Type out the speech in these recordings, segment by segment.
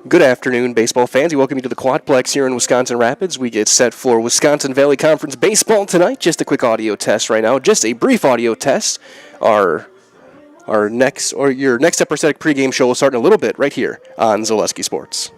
Good afternoon, baseball fans. We welcome you to the Quadplex here in Wisconsin Rapids. We get set for Wisconsin Valley Conference baseball tonight. Just a quick audio test right now. Just a brief audio test. Your next Upper Static pregame show will start in a little bit right here on Zaleski Sports.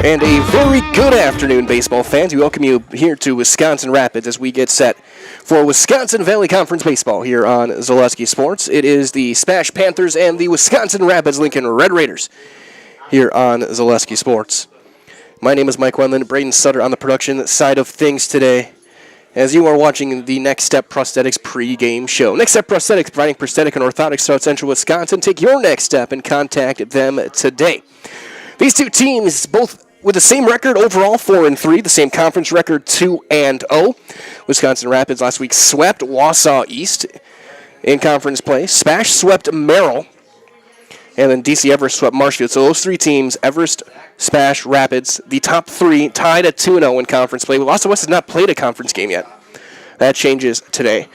And a very good afternoon, baseball fans. We welcome you here to Wisconsin Rapids as we get set for Wisconsin Valley Conference Baseball here on Zaleski Sports. It is the SPASH Panthers and the Wisconsin Rapids Lincoln Red Raiders here on Zaleski Sports. My name is Mike Wendland, Braden Sutter on the production side of things today, as you are watching the Next Step Prosthetics pregame show. Next Step Prosthetics, providing prosthetic and orthotics throughout central Wisconsin. Take your next step and contact them today. These two teams, both with the same record overall, 4-3, the same conference record, 2-0. Wisconsin Rapids last week swept Wausau East in conference play. SPASH swept Merrill, and then DC Everest swept Marshfield. So those three teams, Everest, SPASH, Rapids, the top three tied at 2-0 in conference play. Wausau West has not played a conference game yet. That changes today.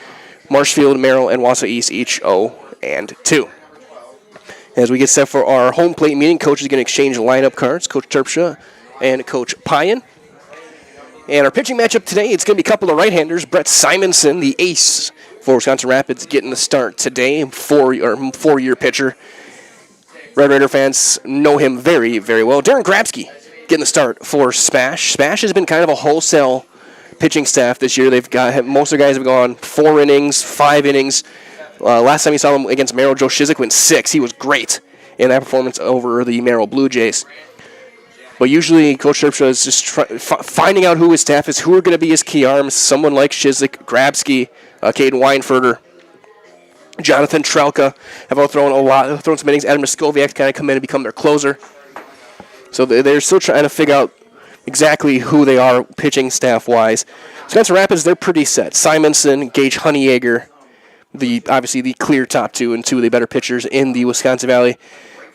Marshfield, Merrill, and Wausau East each 0-2. As we get set for our home plate meeting, coach is going to exchange lineup cards. Coach Terpstra and Coach Payan. And our pitching matchup today, it's going to be a couple of right-handers. Brett Simonson, the ace for Wisconsin Rapids, getting the start today. Four-year pitcher. Red Raider fans know him very, very well. Darren Grabsky getting the start for SPASH. SPASH has been kind of a wholesale pitching staff this year. They've got most of the guys have gone 4 innings, 5 innings. Last time you saw him against Merrill, Joe Shizik went 6. He was great in that performance over the Merrill Blue Jays. But usually Coach Terpstra is just finding out who his staff is, who are going to be his key arms. Someone like Shizik, Grabsky, Caden Weinferter, Jonathan Trelka have all thrown some innings. Adam Muskowiak kind of come in and become their closer. So they're still trying to figure out exactly who they are pitching staff-wise. Wisconsin Rapids, they're pretty set. Simonson, Gage Honeyegger, obviously the clear top two and two of the better pitchers in the Wisconsin Valley,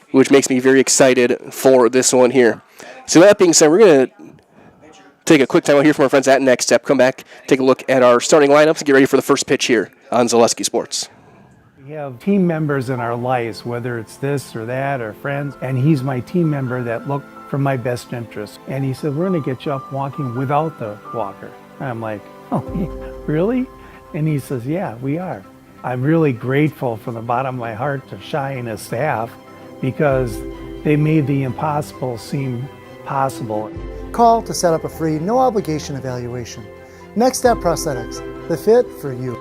which makes me very excited for this one here. So that being said, we're going to take a quick time out here from our friends at Next Step. Come back, take a look at our starting lineups, and get ready for the first pitch here on Zaleski Sports. We have team members in our lives, whether it's this or that or friends, and he's my team member that look for my best interest. And he said, we're going to get you up walking without the walker. And I'm like, oh, really? And he says, yeah, we are. I'm really grateful from the bottom of my heart to Shai and his staff because they made the impossible seem possible. Call to set up a free, no-obligation evaluation. Next Step Prosthetics, the fit for you.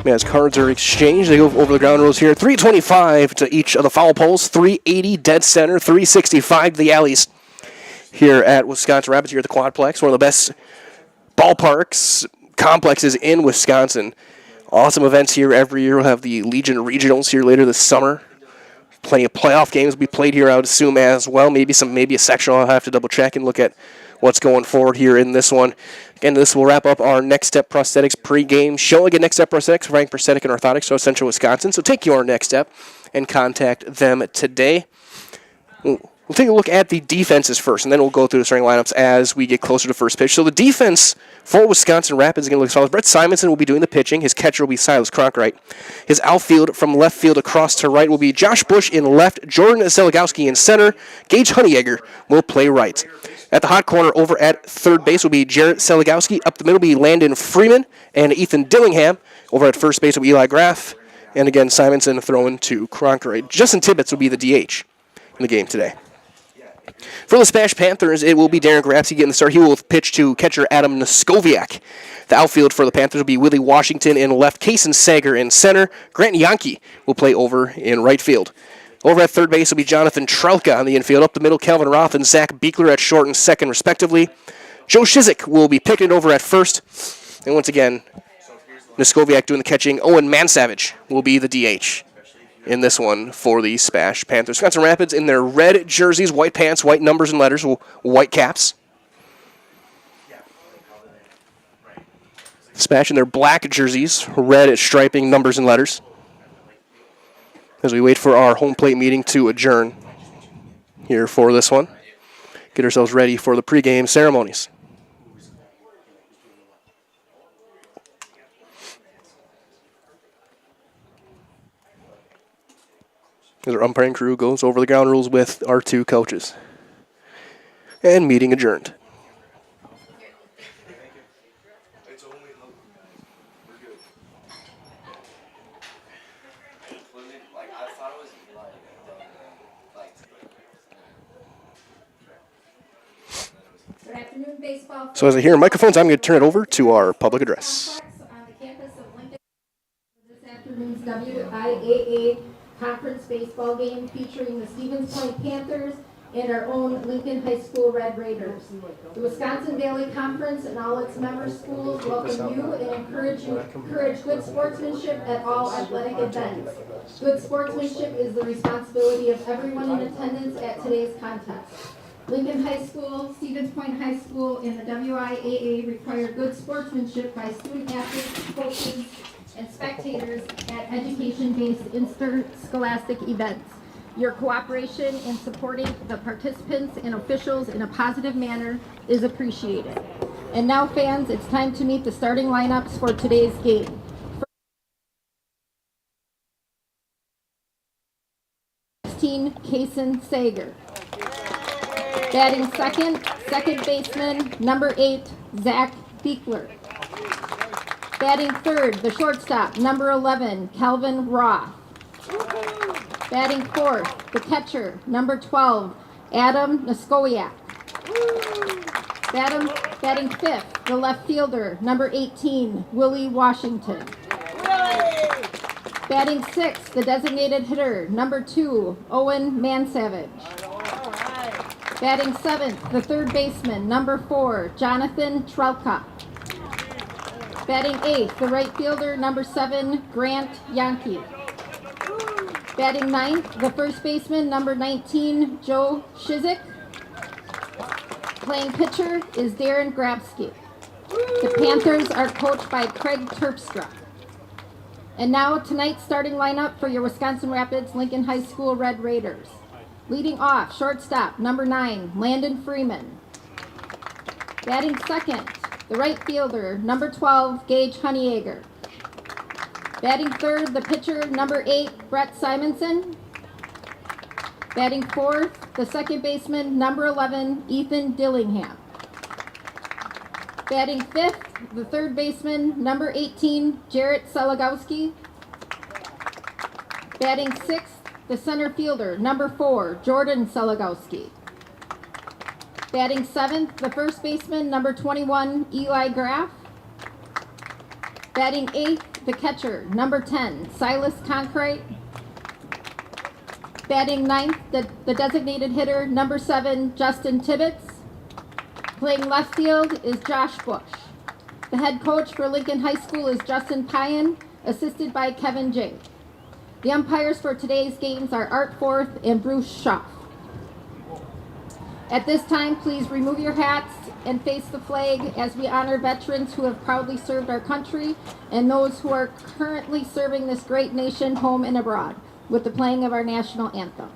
As cards are exchanged, they go over the ground rules here. 325 to each of the foul poles, 380 dead center, 365 to the alleys here at Wisconsin Rapids, here at the Quadplex, one of the best ballparks, complexes in Wisconsin. Awesome events here every year. We'll have the Legion Regionals here later this summer. Plenty of playoff games will be played here, I would assume, as well. Maybe a sectional. I'll have to double check and look at what's going forward here in this one. Again, this will wrap up our Next Step Prosthetics pregame show. Again, Next Step Prosthetics, providing prosthetic and orthotics throughout central Wisconsin. So take your next step and contact them today. We'll take a look at the defenses first, and then we'll go through the starting lineups as we get closer to first pitch. So the defense for Wisconsin Rapids is going to look as follows. Brett Simonson will be doing the pitching. His catcher will be Silas Cronkright. His outfield from left field across to right will be Josh Bush in left, Jordan Zeligowski in center. Gage Honeyegger will play right. At the hot corner over at third base will be Jarrett Zeligowski. Up the middle will be Landon Freeman and Ethan Dillingham. Over at first base will be Eli Graff. And again, Simonson throwing to Cronkright. Justin Tibbetts will be the DH in the game today. For the SPASH Panthers, it will be Darren Grabsky getting the start. He will pitch to catcher Adam Muskowiak. The outfield for the Panthers will be Willie Washington in left, Kaysen Sager in center. Grant Yankee will play over in right field. Over at third base will be Jonathan Trelka on the infield. Up the middle, Calvin Roth and Zach Beekler at short and second, respectively. Joe Shizik will be picking over at first. And once again, Muskowiak doing the catching. Owen Mansavage will be the DH in this one for the SPASH Panthers. Wisconsin Rapids in their red jerseys, white pants, white numbers and letters, white caps. SPASH in their black jerseys, red striping, numbers and letters. As we wait for our home plate meeting to adjourn here for this one. Get ourselves ready for the pregame ceremonies. As our umpiring crew goes over the ground rules with our two coaches. And meeting adjourned. afternoon baseball. So as I hear microphones, I'm going to turn it over to our public address. On the campus of Lincoln, this afternoon's WIAA conference baseball game featuring the Stevens Point Panthers and our own Lincoln High School Red Raiders. The Wisconsin Valley Conference and all its member schools welcome you and encourage good sportsmanship at all athletic events. Good sportsmanship is the responsibility of everyone in attendance at today's contest. Lincoln High School, Stevens Point High School, and the WIAA require good sportsmanship by student athletes, coaches, and spectators at education-based interscholastic events. Your cooperation in supporting the participants and officials in a positive manner is appreciated. And now, fans, it's time to meet the starting lineups for today's game. First, Kason Sager. Batting second baseman, number 8, Zach Beekler. Batting third, the shortstop, number 11, Calvin Roth. Batting fourth, the catcher, number 12, Adam Noskowiak. Batting fifth, the left fielder, number 18, Willie Washington. Batting sixth, the designated hitter, number 2, Owen Mansavage. Batting seventh, the third baseman, number 4, Jonathan Trelka. Batting eighth, the right fielder, number 7, Grant Yankee. Batting ninth, the first baseman, number 19, Joe Shizik. Playing pitcher is Darren Grabsky. The Panthers are coached by Craig Terpstra. And now, tonight's starting lineup for your Wisconsin Rapids Lincoln High School Red Raiders. Leading off, shortstop, number 9, Landon Freeman. Batting second, the right fielder, number 12, Gage Honeyegger. Batting third, the pitcher, number 8, Brett Simonson. Batting fourth, the second baseman, number 11, Ethan Dillingham. Batting fifth, the third baseman, number 18, Jarrett Selagowski. Batting sixth, the center fielder, number 4, Jordan Selagowski. Batting seventh, the first baseman, number 21, Eli Graff. Batting eighth, the catcher, number 10, Silas Concrete. Batting ninth, the designated hitter, number 7, Justin Tibbetts. Playing left field is Josh Bush. The head coach for Lincoln High School is Justin Payan, assisted by Kevin Jink. The umpires for today's games are Art Forth and Bruce Schaff. At this time, please remove your hats and face the flag as we honor veterans who have proudly served our country and those who are currently serving this great nation home and abroad with the playing of our national anthem.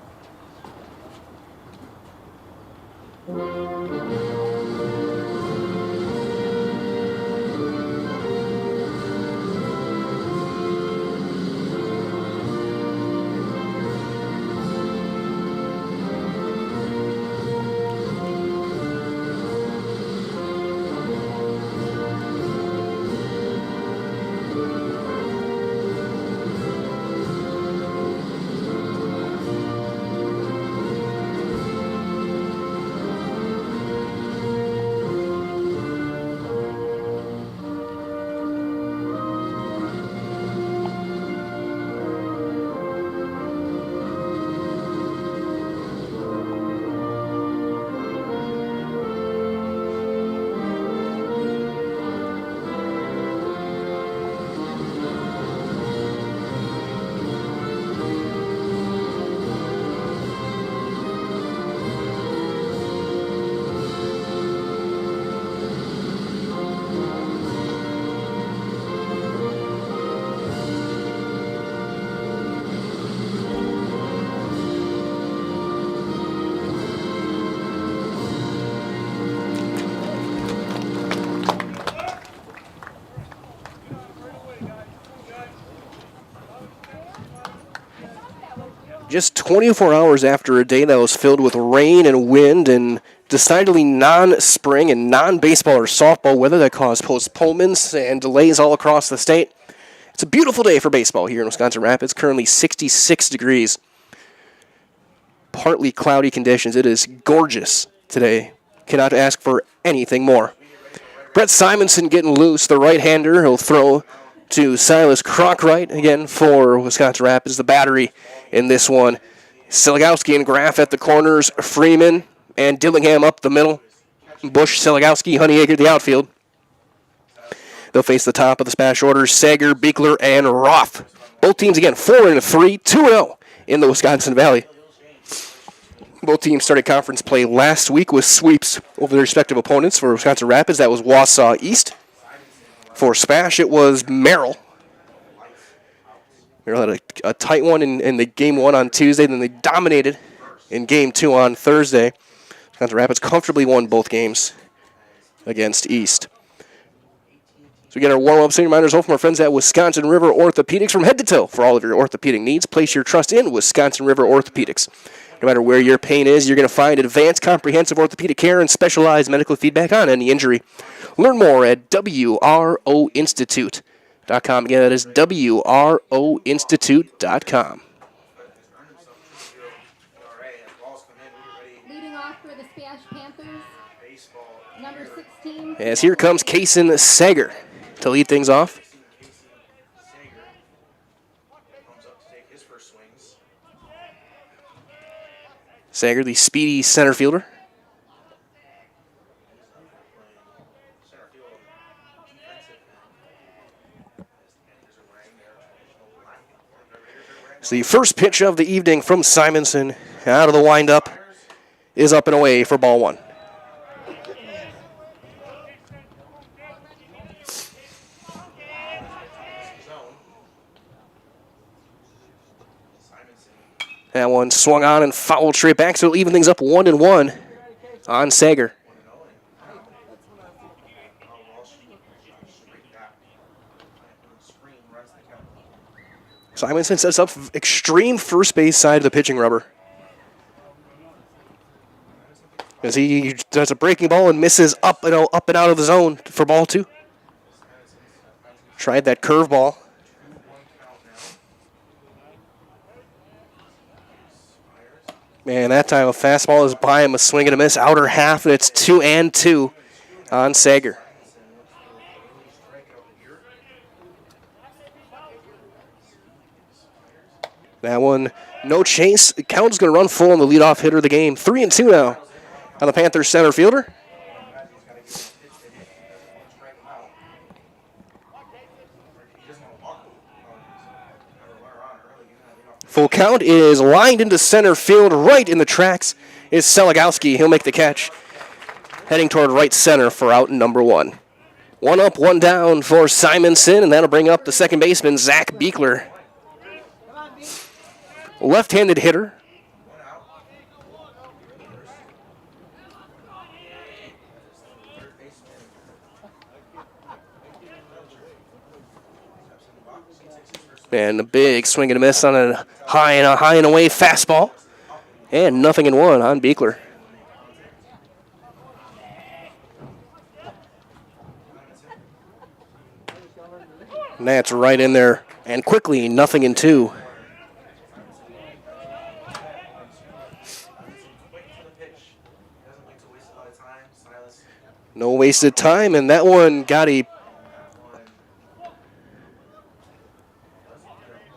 Just 24 hours after a day that was filled with rain and wind and decidedly non-spring and non-baseball or softball weather that caused postponements and delays all across the state, it's a beautiful day for baseball here in Wisconsin Rapids. Currently 66 degrees. Partly cloudy conditions. It is gorgeous today Cannot ask for anything more. Brett Simonson getting loose, the right-hander. He'll throw to Silas Cronkright again for Wisconsin Rapids. The battery in this one. Siligowski and Graff at the corners. Freeman and Dillingham up the middle. Bush, Siligowski, Honeyacre the outfield. They'll face the top of the SPASH order. Sager, Beekler, and Roth. Both teams again 4-3, 2-0 in the Wisconsin Valley. Both teams started conference play last week with sweeps over their respective opponents. For Wisconsin Rapids, that was Wausau East. For SPASH, it was Merrill. Merrill had a tight one in the game 1 on Tuesday. Then they dominated in game 2 on Thursday. Wisconsin Rapids comfortably won both games against East. So we get our warm-up senior reminders home from our friends at Wisconsin River Orthopedics. From head to toe for all of your orthopedic needs, place your trust in Wisconsin River Orthopedics. No matter where your pain is, you're going to find advanced comprehensive orthopedic care and specialized medical feedback on any injury. Learn more at WROinstitute.com. Again, that is WROinstitute.com. Leading off for the SPASH Panthers, number 16. As here comes Kason Sager to lead things off. Sager, the speedy center fielder. So the first pitch of the evening from Simonson out of the windup is up and away for ball 1. That one swung on and fouled straight back, so it'll even things up 1-1 on Sager. Simonson sets up extreme first base side of the pitching rubber. As he does a breaking ball and misses up and out of the zone for ball 2. Tried that curveball. Man, that time a fastball is by him, a swing and a miss, outer half, and it's 2-2 on Sager. That one, no chase. Count's going to run full on the leadoff hitter of the game. 3-2 now on the Panthers center fielder. Full count is lined into center field, right in the tracks is Siligowski. He'll make the catch, heading toward right center for out number 1. 1 up, 1 down for Simonson, and that'll bring up the second baseman, Zach Beekler. Left-handed hitter. And a big swing and a miss on a high and away fastball. And 0-1 on Beekler. And that's right in there. And quickly, 0-2. No wasted time, and that one got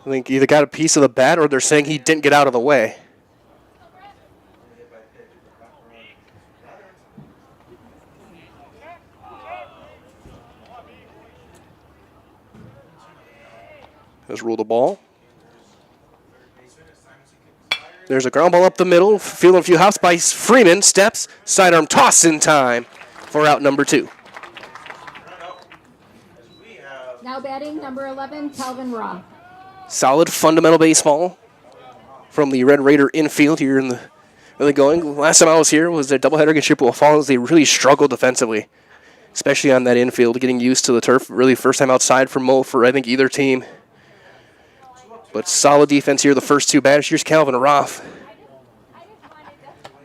I think either got a piece of the bat or they're saying he didn't get out of the way. Let's rule the ball. There's a ground ball up the middle, feeling a few hops by Freeman. Steps, sidearm toss in time for out number 2. Now batting number 11, Calvin Roth. Solid fundamental baseball from the Red Raider infield here in the really going. Last time I was here was their doubleheader against Chippewa Falls. They really struggled defensively, especially on that infield, getting used to the turf. Really first time outside for I think either team. But solid defense here, the first 2 batters. Here's Calvin Roth.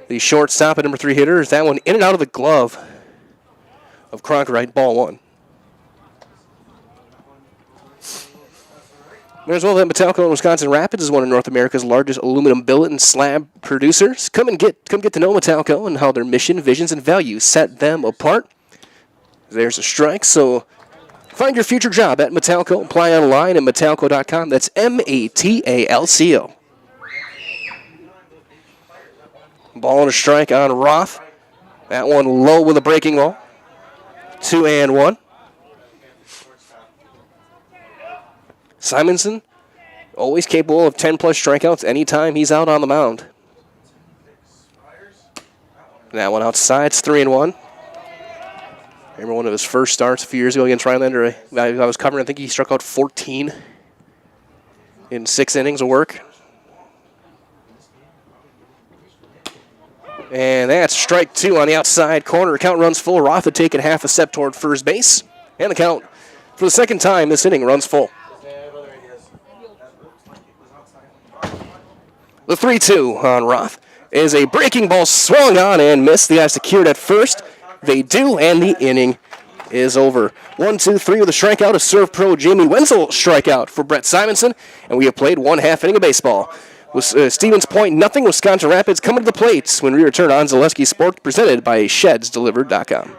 The shortstop at number 3 hitter is that one in and out of the glove of Cronkright, ball 1. There's well that Metalco in Wisconsin Rapids is one of North America's largest aluminum billet and slab producers. Come get to know Metalco and how their mission, visions, and values set them apart. There's a strike, so find your future job at Metalco. Apply online at metalco.com. That's Matalco. Ball and a strike on Roth. That one low with a breaking ball. 2-1. Simonson, always capable of 10-plus strikeouts anytime he's out on the mound. That one outside, it's 3-1. Remember one of his first starts a few years ago against Rhinelander. I was covering, I think he struck out 14 in 6 innings of work. And that's strike 2 on the outside corner. Count runs full. Roth had taken half a step toward first base. And the count, for the second time this inning, runs full. The 3-2 on Roth is a breaking ball swung on and missed. The guys secured at first. They do, and the inning is over. 1-2-3 with a strikeout. A serve pro Jamie Wenzel strikeout for Brett Simonson. And we have played 1/2 inning of baseball. With Stevens Point, nothing. Wisconsin Rapids coming to the plates when we return on Zaleski Sports, presented by ShedsDelivered.com.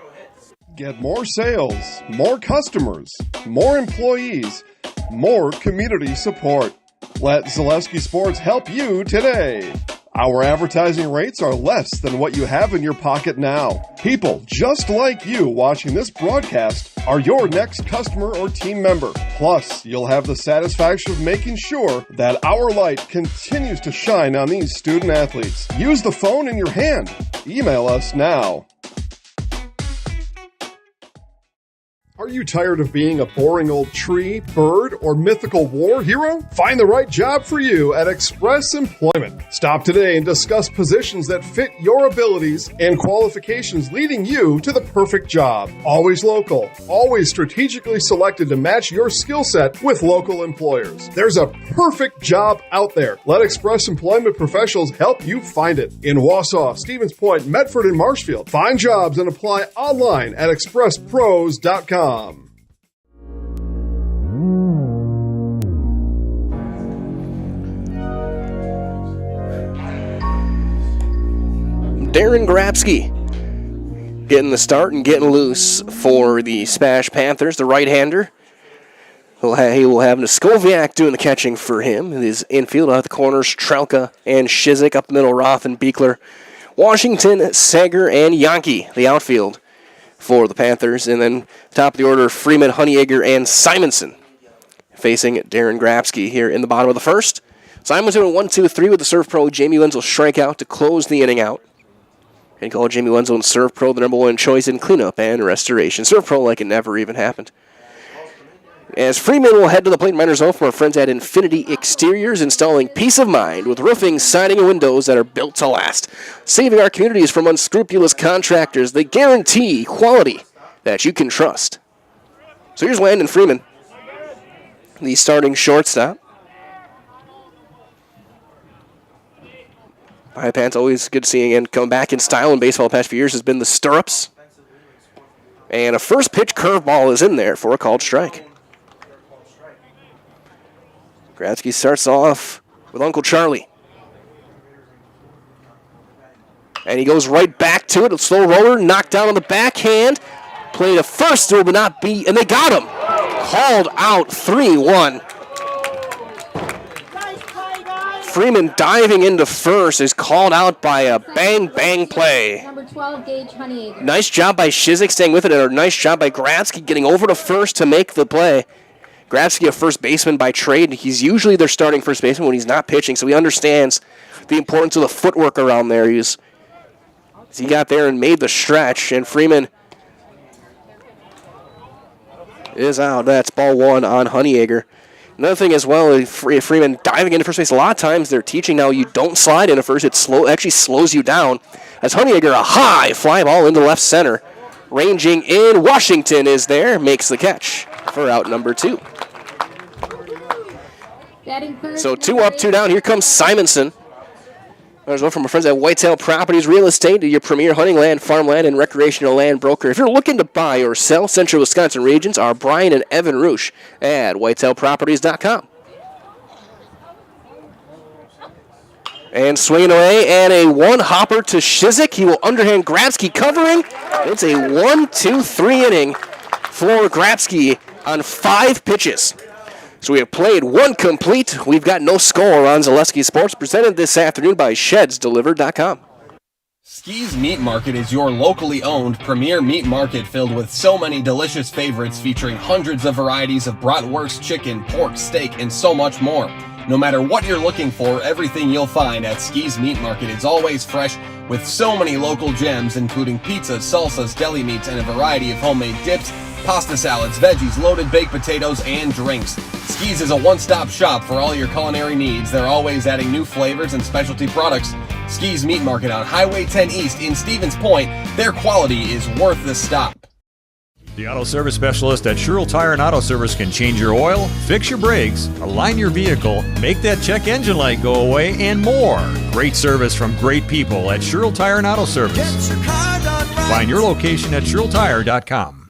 Get more sales, more customers, more employees, more community support. Let Zaleski Sports help you today. Our advertising rates are less than what you have in your pocket now. People just like you watching this broadcast are your next customer or team member. Plus, you'll have the satisfaction of making sure that our light continues to shine on these student athletes. Use the phone in your hand. Email us now. Are you tired of being a boring old tree, bird, or mythical war hero? Find the right job for you at Express Employment. Stop today and discuss positions that fit your abilities and qualifications, leading you to the perfect job. Always local, always strategically selected to match your skill set with local employers. There's a perfect job out there. Let Express Employment professionals help you find it. In Wausau, Stevens Point, Medford, and Marshfield. Find jobs and apply online at expresspros.com. Darren Grabsky getting the start and getting loose for the SPASH Panthers, the right-hander. He will have Noskoviak doing the catching for him. His infield out the corners, Trelka and Shizik. Up the middle, Roth and Beekler. Washington, Sager, and Yankee, the outfield for the Panthers. And then top of the order, Freeman, Honeyegger, and Simonson facing Darren Grabsky here in the bottom of the first. Simonson doing 1-2-3 with the serve pro Jamie Wenzel strikeout to close the inning out. And call Jamie Wenzel and serve pro the number 1 choice in cleanup and restoration. Serve pro like it never even happened. As Freeman will head to the plate, minor zone from our friends at Infinity Exteriors, installing peace of mind with roofing, siding, and windows that are built to last. Saving our communities from unscrupulous contractors. They guarantee quality that you can trust. So here's Landon Freeman, the starting shortstop. High pants, always good seeing, and come back in style in baseball the past few years has been the stirrups. And a first pitch curveball is in there for a called strike. Gradsky starts off with Uncle Charlie. And he goes right back to it. A slow roller, knocked down on the backhand. Played a first, there will not be, and they got him. Called out 3-1. Freeman diving into first is called out by a bang play. Number 12, Gage Honeyegger. Nice job by Shizik staying with it, and a nice job by Gradsky getting over to first to make the play. Gradsky, a first baseman by trade. He's usually their starting first baseman when he's not pitching, so he understands the importance of the footwork around there. He got there and made the stretch, and Freeman is out. That's ball 1 on Honeyegger. Another thing as well, Freeman diving into first base. A lot of times they're teaching now you don't slide into first. It actually slows you down. As Honeyegger, a high fly ball into left center. Ranging in, Washington is there, makes the catch for out number 2. So 2 up, 2 down. Here comes Simonson. There's one from our friends at Whitetail Properties Real Estate, your premier hunting land, farmland, and recreational land broker. If you're looking to buy or sell, Central Wisconsin regions are Brian and Evan Roosh at whitetailproperties.com. And swinging away, and a one-hopper to Shizik. He will underhand Grabsky covering. It's a 1-2-3 inning for Grabsky on 5 pitches. So we have played 1 complete. We've got no score on Zaleski Sports, presented this afternoon by ShedsDelivered.com. Ski's Meat Market is your locally owned premier meat market filled with so many delicious favorites featuring hundreds of varieties of bratwurst, chicken, pork, steak, and so much more. No matter what you're looking for, everything you'll find at Ski's Meat Market is always fresh with so many local gems including pizzas, salsas, deli meats, and a variety of homemade dips, pasta salads, veggies, loaded baked potatoes, and drinks. Ski's is a one-stop shop for all your culinary needs. They're always adding new flavors and specialty products. Ski's Meat Market on Highway 10 East in Stevens Point. Their quality is worth the stop. The auto service specialist at Sherrill Tire and Auto Service can change your oil, fix your brakes, align your vehicle, make that check engine light go away, and more. Great service from great people at Sherrill Tire and Auto Service. Find your location at SherrillTire.com.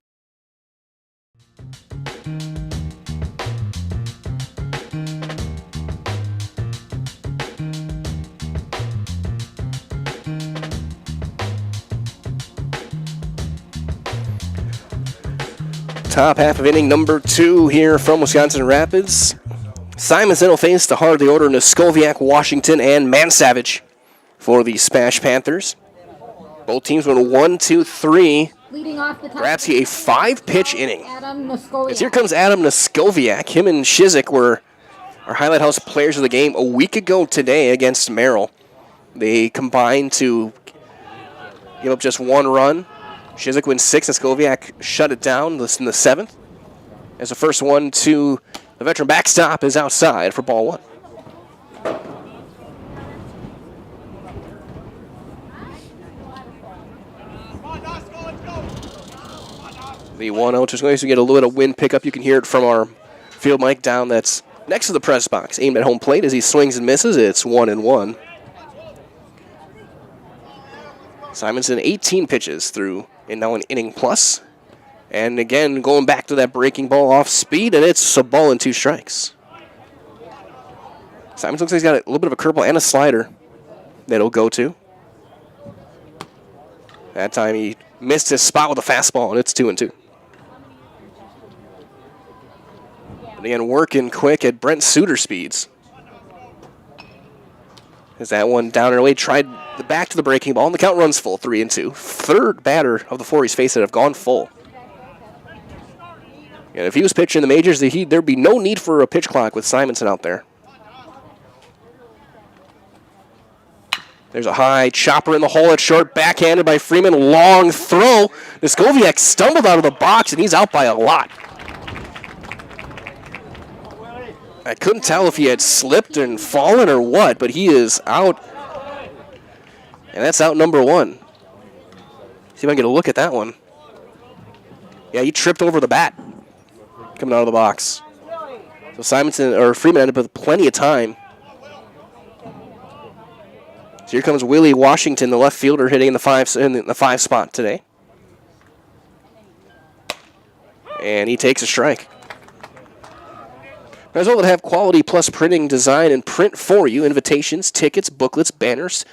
Top half of inning number 2 here from Wisconsin Rapids. Simonson will face the heart of the order, Noskoviak, Washington, and Mansavage for the SPASH Panthers. Both teams went 1-2-3. Leading off the top. Grabsky a 5-pitch inning. Adam Noskoviak. As here comes Adam Noskoviak. Him and Shizik were our Highlight House players of the game a week ago today against Merrill. They combined to give up just 1 run. Shizik wins 6, and Noskoviak shut it down in the 7th. As the first one to the veteran backstop is outside for ball 1. The 1-0 just going to get a little bit of wind pickup. You can hear it from our field mic down that's next to the press box. Aimed at home plate as he swings and misses. It's 1-1. Simonson 18 pitches through in now an inning plus. And again, going back to that breaking ball off speed, and it's a ball and 2 strikes. Simonson looks like he's got a little bit of a curveball and a slider that he'll go to. That time he missed his spot with a fastball, and it's 2-2. And again, working quick at Brent Suter speeds. As that one down and away, tried the back to the breaking ball, and the count runs full, 3-2. Third batter of the 4 he's faced that have gone full. And if he was pitching in the majors, there'd be no need for a pitch clock with Simonson out there. There's a high chopper in the hole at short, backhanded by Freeman, long throw. Noskoviak stumbled out of the box, and he's out by a lot. I couldn't tell if he had slipped and fallen or what, but he is out. And that's out number 1. See if I can get a look at that one. Yeah, he tripped over the bat coming out of the box. So Freeman ended up with plenty of time. So here comes Willie Washington, the left fielder, hitting in the 5 spot today. And he takes a strike. As well to have Quality Plus Printing, design, and print for you invitations, tickets, booklets, banners,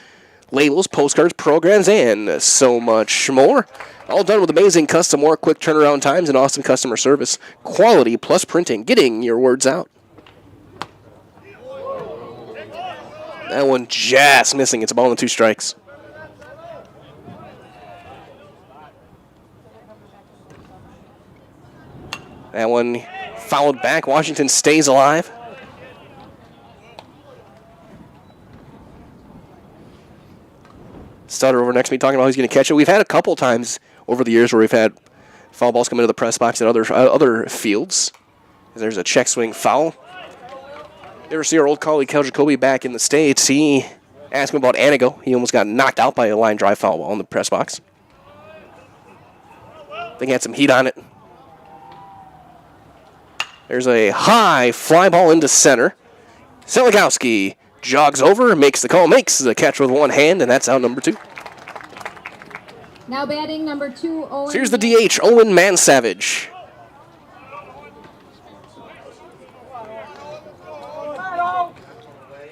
labels, postcards, programs, and so much more. All done with amazing custom work, quick turnaround times, and awesome customer service. Quality Plus Printing, getting your words out. That one just missing. It's a ball and 2 strikes. That one fouled back. Washington stays alive. Stutter over next to me talking about he's going to catch it. We've had a couple times over the years where we've had foul balls come into the press box at other fields. There's a check swing foul. You ever see our old colleague Kel Jacoby back in the States? He asked him about Anago. He almost got knocked out by a line drive foul ball in the press box. I think he had some heat on it. There's a high fly ball into center. Seligowski jogs over, makes the call, makes the catch with one hand, and that's out number 2. Now batting number 2, Owen. So here's the DH, Owen Mansavage.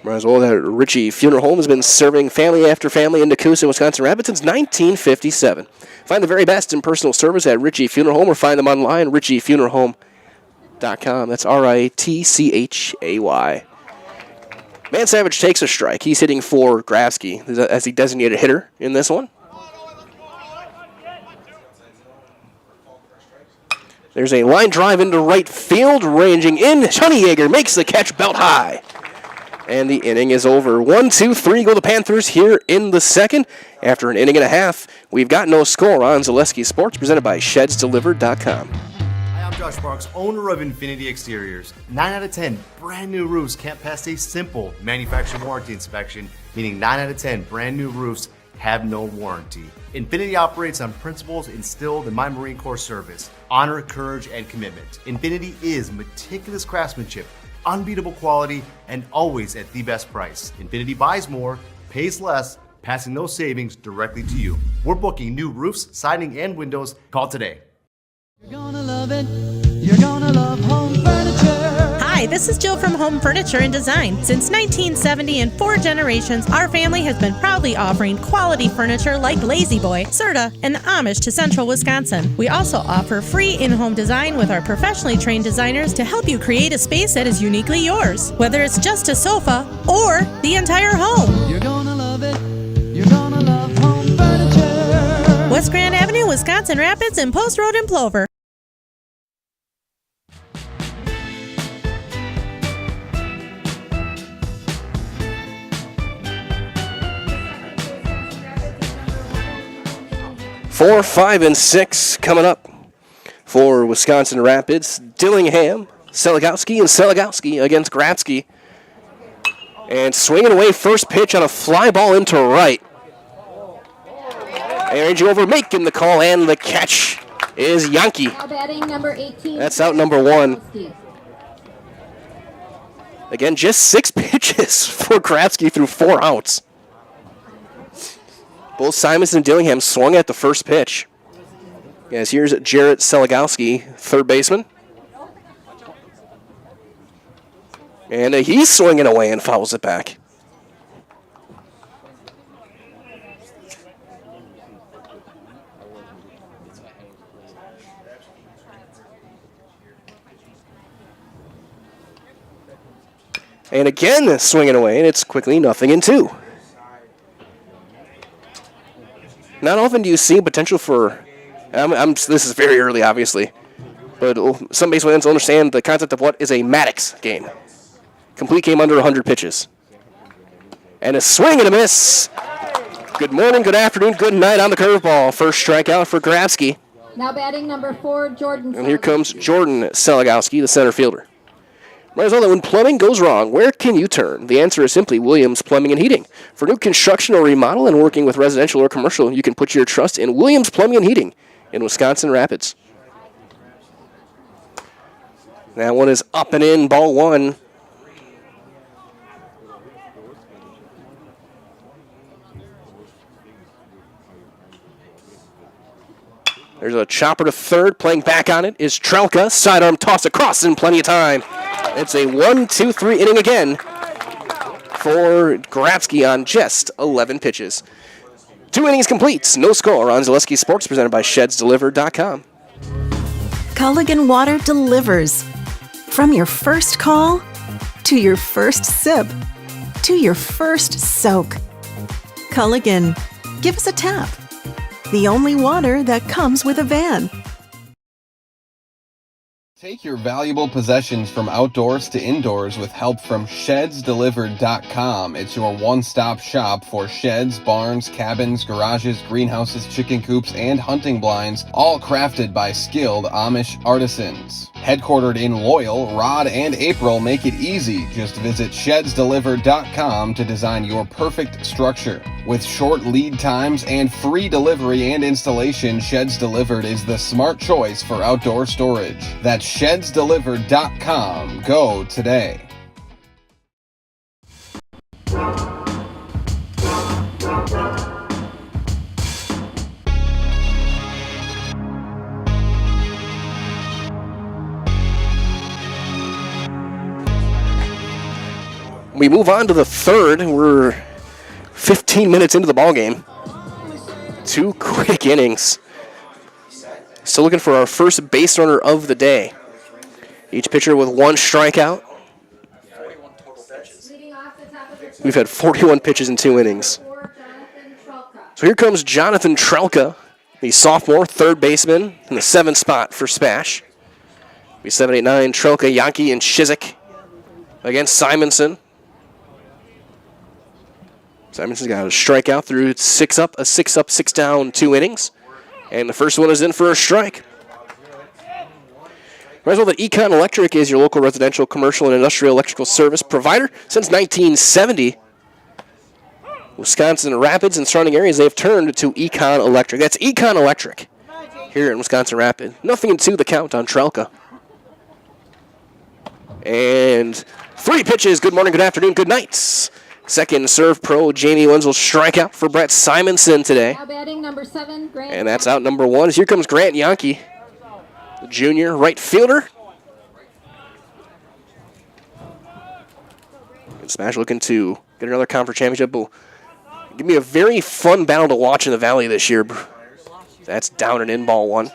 Might as well that Richie Funeral Home has been serving family after family in Nakusa, Wisconsin Rapids since 1957. Find the very best in personal service at Richie Funeral Home or find them online, richiefuneralhome.com. That's RITCHAY. Man Savage takes a strike. He's hitting for Grafsky as the designated hitter in this one. There's a line drive into right field, ranging in. Honeyegger makes the catch belt high. And the inning is over. 1-2-3 go the Panthers here in the second. After an inning and a half, we've got no score on Zaleski Sports, presented by ShedsDelivered.com. Hi, I'm Josh Parks, owner of Infinity Exteriors. 9 out of 10 brand new roofs can't pass a simple manufacturer warranty inspection, meaning 9 out of 10 brand new roofs have no warranty. Infinity operates on principles instilled in my Marine Corps service: honor, courage, and commitment. Infinity is meticulous craftsmanship, unbeatable quality, and always at the best price. Infinity buys more, pays less, passing those savings directly to you. We're booking new roofs, siding, and windows. Call today. You're gonna love it. You're gonna love home furniture. Hi, this is Jill from Home Furniture and Design. Since 1970 and 4 generations, our family has been proudly offering quality furniture like Lazy Boy, Serta, and Amish to Central Wisconsin. We also offer free in-home design with our professionally trained designers to help you create a space that is uniquely yours, whether it's just a sofa or the entire home. You're gonna love it. You're gonna love home furniture. West Grand Avenue, Wisconsin Rapids, and Post Road in Plover. Four, 5, and 6 coming up for Wisconsin Rapids. Dillingham, Seligowski, and Seligowski against Gratsky. And swinging away first pitch on a fly ball into right. And over, making the call, and the catch is Yankee. Now batting number 18. That's out number 1. Again, just 6 pitches for Gratsky through 4 outs. Both Simons and Dillingham swung at the first pitch. Yes, here's Jarrett Seligowski, third baseman. And he's swinging away and fouls it back. And again, swinging away, and it's quickly 0-2. Not often do you see potential for, this is very early, obviously, but some baseball fans understand the concept of what is a Maddox game. Complete game under 100 pitches. And a swing and a miss. Good morning, good afternoon, good night on the curveball. First strikeout for Grafsky. Now batting number 4, Jordan. And here comes Jordan Seligowski, the center fielder. Might as well know when plumbing goes wrong, where can you turn? The answer is simply Williams Plumbing and Heating. For new construction or remodel and working with residential or commercial, you can put your trust in Williams Plumbing and Heating in Wisconsin Rapids. That one is up and in, ball 1. There's a chopper to third. Playing back on it is Trelka. Sidearm toss across in plenty of time. It's a 1-2-3 inning again for Gratsky on just 11 pitches. 2 innings complete. No score on Zaleski Sports, presented by ShedsDelivered.com. Culligan Water delivers. From your first call, to your first sip, to your first soak. Culligan, give us a tap. The only water that comes with a van. Take your valuable possessions from outdoors to indoors with help from ShedsDelivered.com. It's your one-stop shop for sheds, barns, cabins, garages, greenhouses, chicken coops, and hunting blinds, all crafted by skilled Amish artisans. Headquartered in Loyal, Rod and April make it easy. Just visit ShedsDelivered.com to design your perfect structure. With short lead times and free delivery and installation, Sheds Delivered is the smart choice for outdoor storage. That's ShedsDelivered.com. Go today. We move on to the third. We're 15 minutes into the ball game. 2 quick innings. Still looking for our first base runner of the day. Each pitcher with 1 strikeout. We've had 41 pitches in 2 innings. So here comes Jonathan Trelka, the sophomore third baseman in the 7th spot for SPASH. Be 7, 8, 9, Trelka, Yankee, and Shizik against Simonson. Simonson's got a strikeout through 6 up, 6 down, 2 innings. And the first one is in for a strike. Might as well that Econ Electric is your local residential, commercial, and industrial electrical service provider since 1970. Wisconsin Rapids and surrounding areas, they have turned to Econ Electric. That's Econ Electric here in Wisconsin Rapids. 0-2 the count on Trelka. And 3 pitches. Good morning, good afternoon, good nights. Second serve pro Jamie Wenzel strikeout for Brett Simonson today. Now batting number 7, Grant. And that's out number 1. Here comes Grant Yankee, the junior right fielder. And SPASH looking to get another conference championship. Give me a very fun battle to watch in the Valley this year. That's down and in ball 1.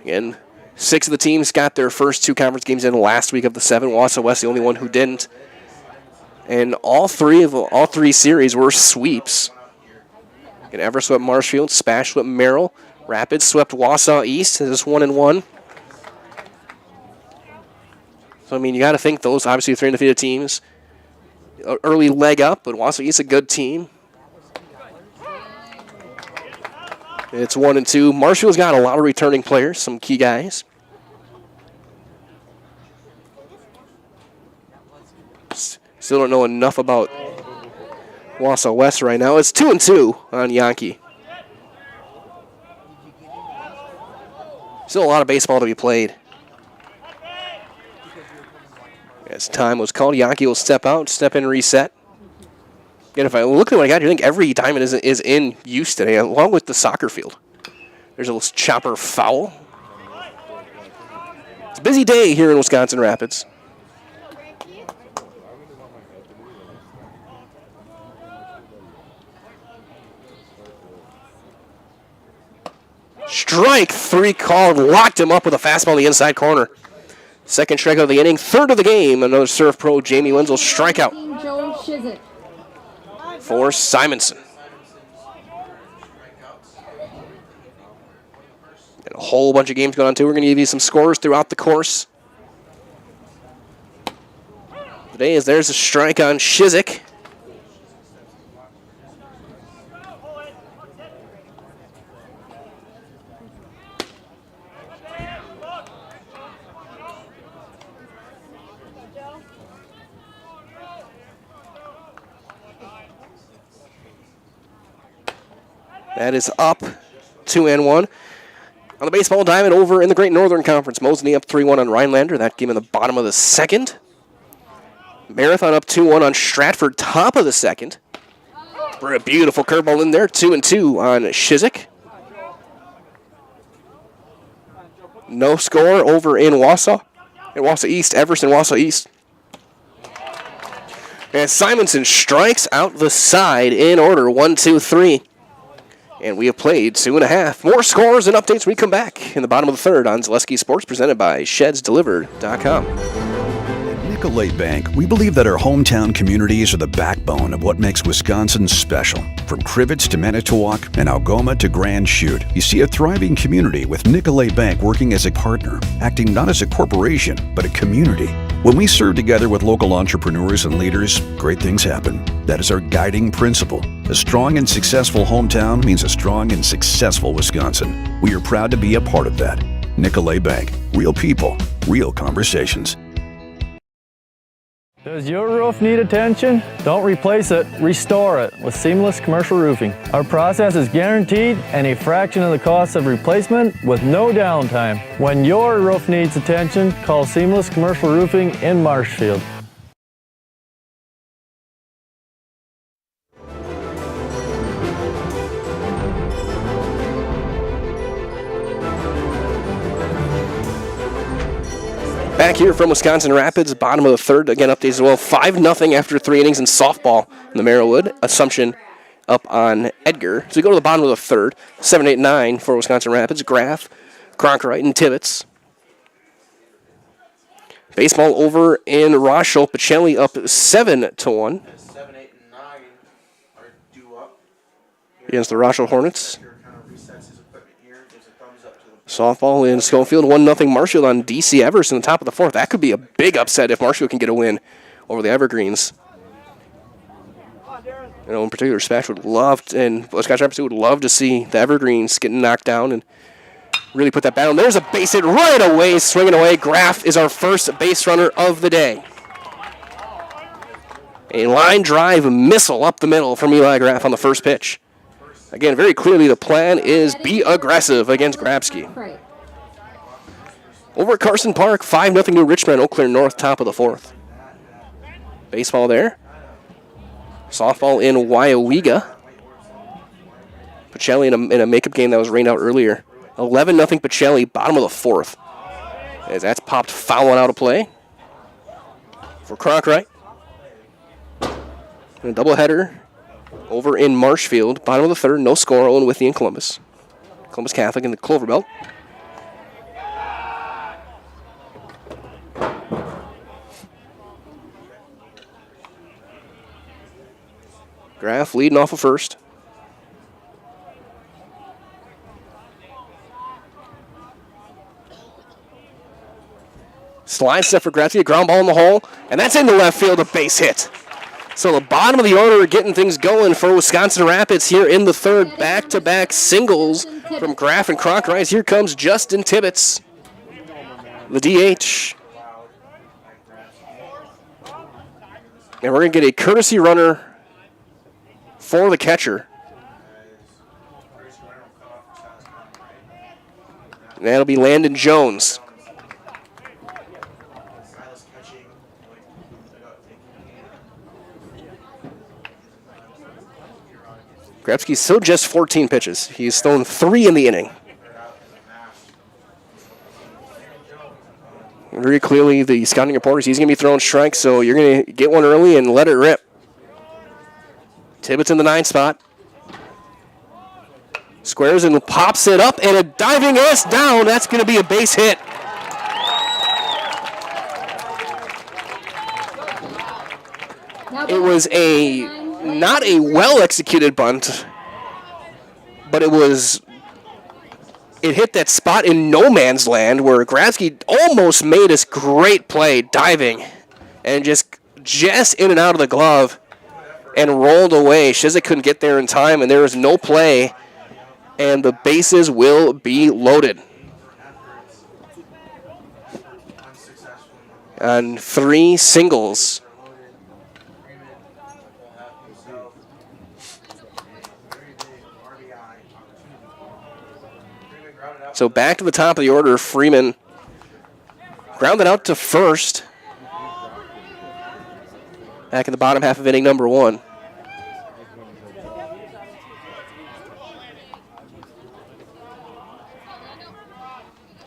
Again, 6 of the teams got their first 2 conference games in last week of the 7. Wausau West, the only one who didn't. And all 3 series were sweeps. And Everett swept Marshfield, SPASH swept Merrill, Rapids swept Wausau East. It's 1-1. So I mean, you got to think those obviously 3 undefeated teams. Early leg up, but Wausau East a good team. It's 1-2. Marshfield's got a lot of returning players, some key guys. Still don't know enough about Wausau West right now. It's 2-2 on Yankee. Still a lot of baseball to be played. As time was called, Yankee will step out, step in, reset. Again, if I look at what I got, you think every diamond is in use today, along with the soccer field. There's a little chopper foul. It's a busy day here in Wisconsin Rapids. Strike 3 called, locked him up with a fastball in the inside corner. Second strikeout of the inning, 3rd of the game. Another serve pro, Jamie Wenzel, strikeout for Simonson. And a whole bunch of games going on, too. We're going to give you some scores throughout the course. Today, as there's a strike on Shizik. That is up 2-1. On the baseball diamond over in the Great Northern Conference, Moseley up 3-1 on Rhinelander. That game in the bottom of the 2nd. Marathon up 2-1 on Stratford, top of the 2nd. A beautiful curveball in there, 2-2 on Shizik. No score over in Wausau. In Wausau East, Everson, Wausau East. And Simonson strikes out the side in order, 1-2-3. And we have played 2.5. More scores and updates when we come back in the bottom of the 3rd on Zaleski Sports, presented by ShedsDelivered.com. At Nicolet Bank, we believe that our hometown communities are the backbone of what makes Wisconsin special. From Crivets to Manitowoc and Algoma to Grand Chute, you see a thriving community with Nicolet Bank working as a partner, acting not as a corporation, but a community. When we serve together with local entrepreneurs and leaders, great things happen. That is our guiding principle. A strong and successful hometown means a strong and successful Wisconsin. We are proud to be a part of that. Nicolet Bank. Real people, real conversations. Does your roof need attention? Don't replace it, restore it with Seamless Commercial Roofing. Our process is guaranteed and a fraction of the cost of replacement with no downtime. When your roof needs attention, call Seamless Commercial Roofing in Marshfield. back here from Wisconsin Rapids, bottom of the third. Again, updates as well. 5-0 after 3 innings in softball in the Merrillwood. Assumption up on Edgar. So we go to the bottom of the third. 7-8-9 for Wisconsin Rapids. Graff, Cronkrite, and Tibbetts. Baseball over in Rochelle. Pacelli up 7-1 against the Rochelle Hornets. Softball in Schofield, 1-0 Marshfield on DC Everest in the top of the fourth. That could be a big upset if Marshfield can get a win over the Evergreens. In particular, SPASH would love, and Wisconsin Rapids would love to see the Evergreens getting knocked down and really put that battle. There's a base hit right away, swinging away. Graff is our first base runner of the day. A line drive missile up the middle from Eli Graff on the first pitch. Again, very clearly the plan is be aggressive against Grabski. Over at Carson Park, 5-0 New Richmond, Eau Claire North, top of the fourth. Baseball there. Softball in WIAA. Pacelli in a makeup game that was rained out earlier. 11-0 Pacelli, bottom of the fourth. As that's popped foul out of play for Cronkrite. And a doubleheader over in Marshfield, bottom of the third, no score, Owen Withee and Columbus. Columbus Catholic in the Clover Belt. Graff leading off of first. Slide set for Gratzky, a ground ball in the hole, and that's into left field, a base hit. So the bottom of the order getting things going for Wisconsin Rapids here in the third. Back-to-back singles from Graff and Cronkrite. Here comes Justin Tibbetts, the DH. And we're going to get a courtesy runner for the catcher. And that'll be Landon Jones. Grabski's still just 14 pitches. He's thrown 3 in the inning. Very clearly, the scouting reporters, he's going to be throwing strikes, so you're going to get one early and let it rip. Tibbetts in the 9 spot. Squares and pops it up, and a diving ass down. That's going to be a base hit. It was not a well-executed bunt, but it hit that spot in no man's land where Gratzky almost made this great play diving and just in and out of the glove and rolled away. Shizik couldn't get there in time, and there was no play, and the bases will be loaded. On 3 singles. So back to the top of the order, Freeman grounded out to first. Back in the bottom half of inning number 1.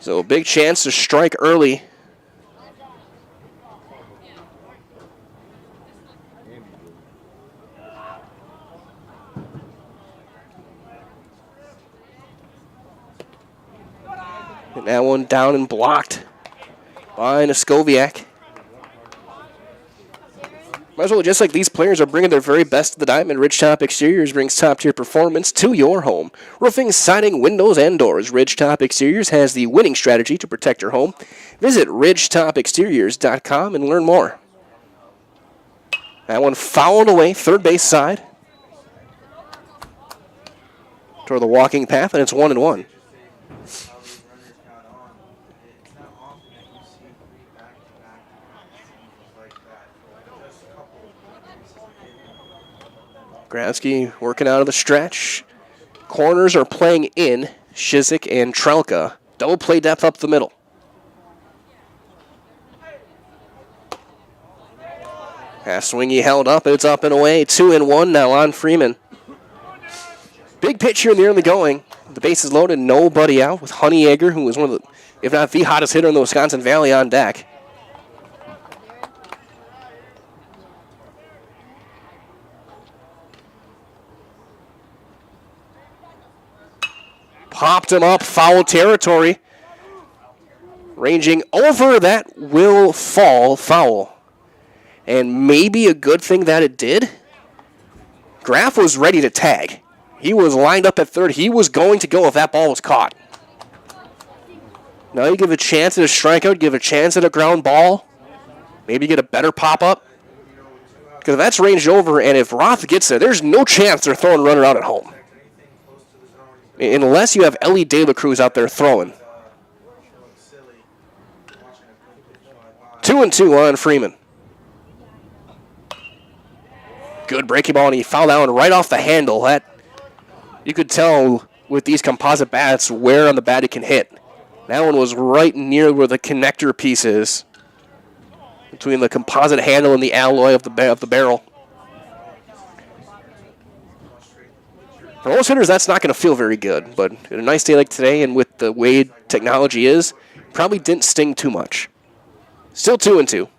So a big chance to strike early. And that one down and blocked by Noskoviak. Might as well, just like these players are bringing their very best to the diamond, Ridgetop Exteriors brings top-tier performance to your home. Roofing, siding, windows, and doors. Ridgetop Exteriors has the winning strategy to protect your home. Visit ridgetopexteriors.com and learn more. That one fouled away, third base side. Toward the walking path, and it's 1-1. Gratzky working out of the stretch. Corners are playing in. Shizik and Trelka. Double play depth up the middle. Pass swing he held up. It's up and away. 2-1 now on Freeman. Big pitch here in the early going. The base is loaded. Nobody out with Honeyegger, who was one of the, if not the hottest hitter in the Wisconsin Valley, on deck. Popped him up, foul territory. Ranging over, that will fall foul. And maybe a good thing that it did. Graff was ready to tag. He was lined up at third. He was going to go if that ball was caught. Now you give a chance at a strikeout, give a chance at a ground ball. Maybe get a better pop-up. Because if that's ranged over, and if Roth gets there, there's no chance they're throwing a runner out at home. Unless you have Ellie De La Cruz out there throwing. 2-2 on Freeman. Good breaking ball, and he fouled that one right off the handle. That you could tell with these composite bats where on the bat it can hit. That one was right near where the connector piece is, between the composite handle and the alloy of the barrel. For most hitters, that's not going to feel very good, but in a nice day like today, and with the way technology is, probably didn't sting too much. Still 2-2.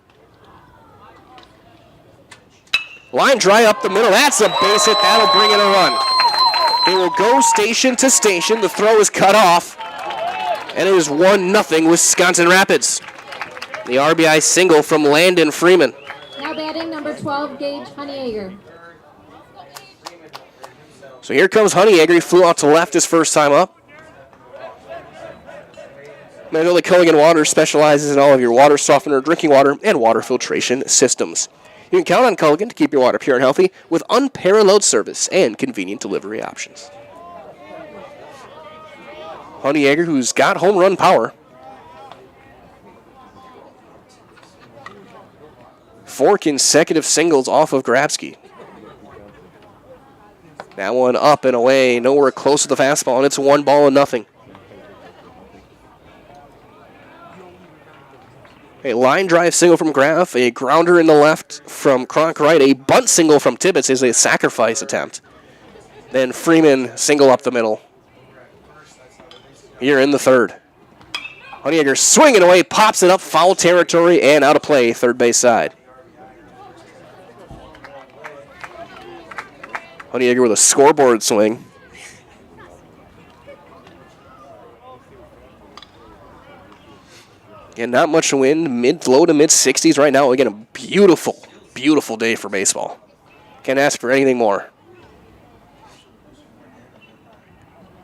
Line drive up the middle. That's a base hit. That'll bring in a run. They will go station to station. The throw is cut off, and it is 1-0 Wisconsin Rapids. The RBI single from Landon Freeman. Now batting number 12, Gage Honeyegger. So here comes Honeyegger. He flew out to left his first time up. Magnolia Culligan Water specializes in all of your water softener, drinking water, and water filtration systems. You can count on Culligan to keep your water pure and healthy with unparalleled service and convenient delivery options. Honeyegger, who's got home run power. 4 consecutive singles off of Grabsky. That one up and away, nowhere close to the fastball, and it's 1-0. A line drive single from Graff, a grounder in the left from Kronk right, a bunt single from Tibbetts is a sacrifice attempt. Then Freeman single up the middle. Here in the third. Honeyegger swinging away, pops it up, foul territory, and out of play, third base side. Honeyegger with a scoreboard swing. And not much wind, low to mid 60s right now. Again, a beautiful, beautiful day for baseball. Can't ask for anything more.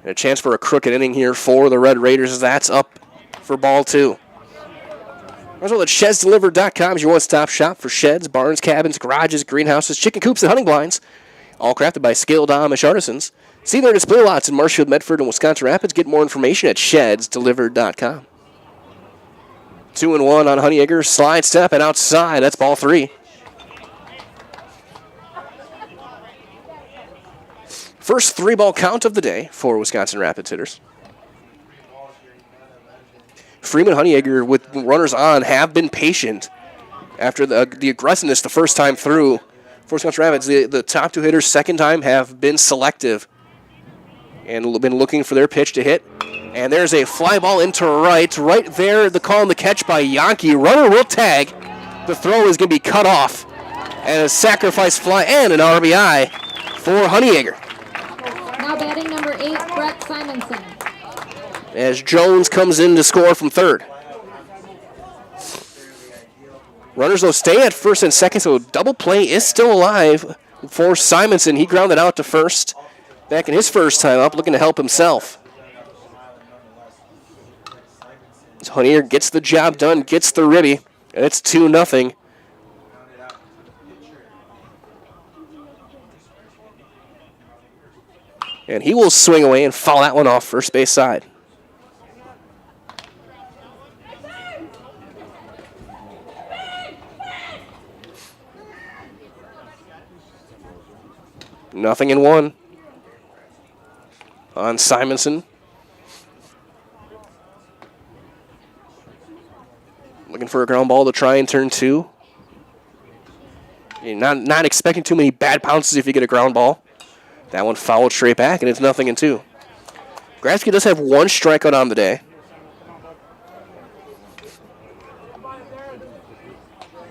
And a chance for a crooked inning here for the Red Raiders as that's up for ball 2. As well, at ShedsDelivered.com is your one-stop shop for sheds, barns, cabins, garages, greenhouses, chicken coops, and hunting blinds. All crafted by skilled Amish artisans. See their display lots in Marshfield, Medford, and Wisconsin Rapids. Get more information at ShedsDelivered.com. 2-1 on Honeyegger. Slide step and outside. That's ball 3. First 3-ball count of the day for Wisconsin Rapids hitters. Freeman, Honeyegger with runners on have been patient after the aggressiveness the first time through for Wisconsin Rapids. The top 2 hitters second time have been selective and been looking for their pitch to hit. And there's a fly ball into right. Right there, the call on the catch by Yankee. Runner will tag. The throw is going to be cut off. And a sacrifice fly and an RBI for Honeyegger. Now batting number 8, Brett Simonson. As Jones comes in to score from third. Runners will stay at first and second, so double play is still alive for Simonson. He grounded out to first back in his first time up, looking to help himself. Honeyegger gets the job done, gets the ribby, and it's 2-0. And he will swing away and foul that one off first base side. Nothing in 1 on Simonson. Looking for a ground ball to try and turn 2. You're not expecting too many bad bounces if you get a ground ball. That one fouled straight back, and it's 0-2. Grabsky does have 1 strikeout on the day.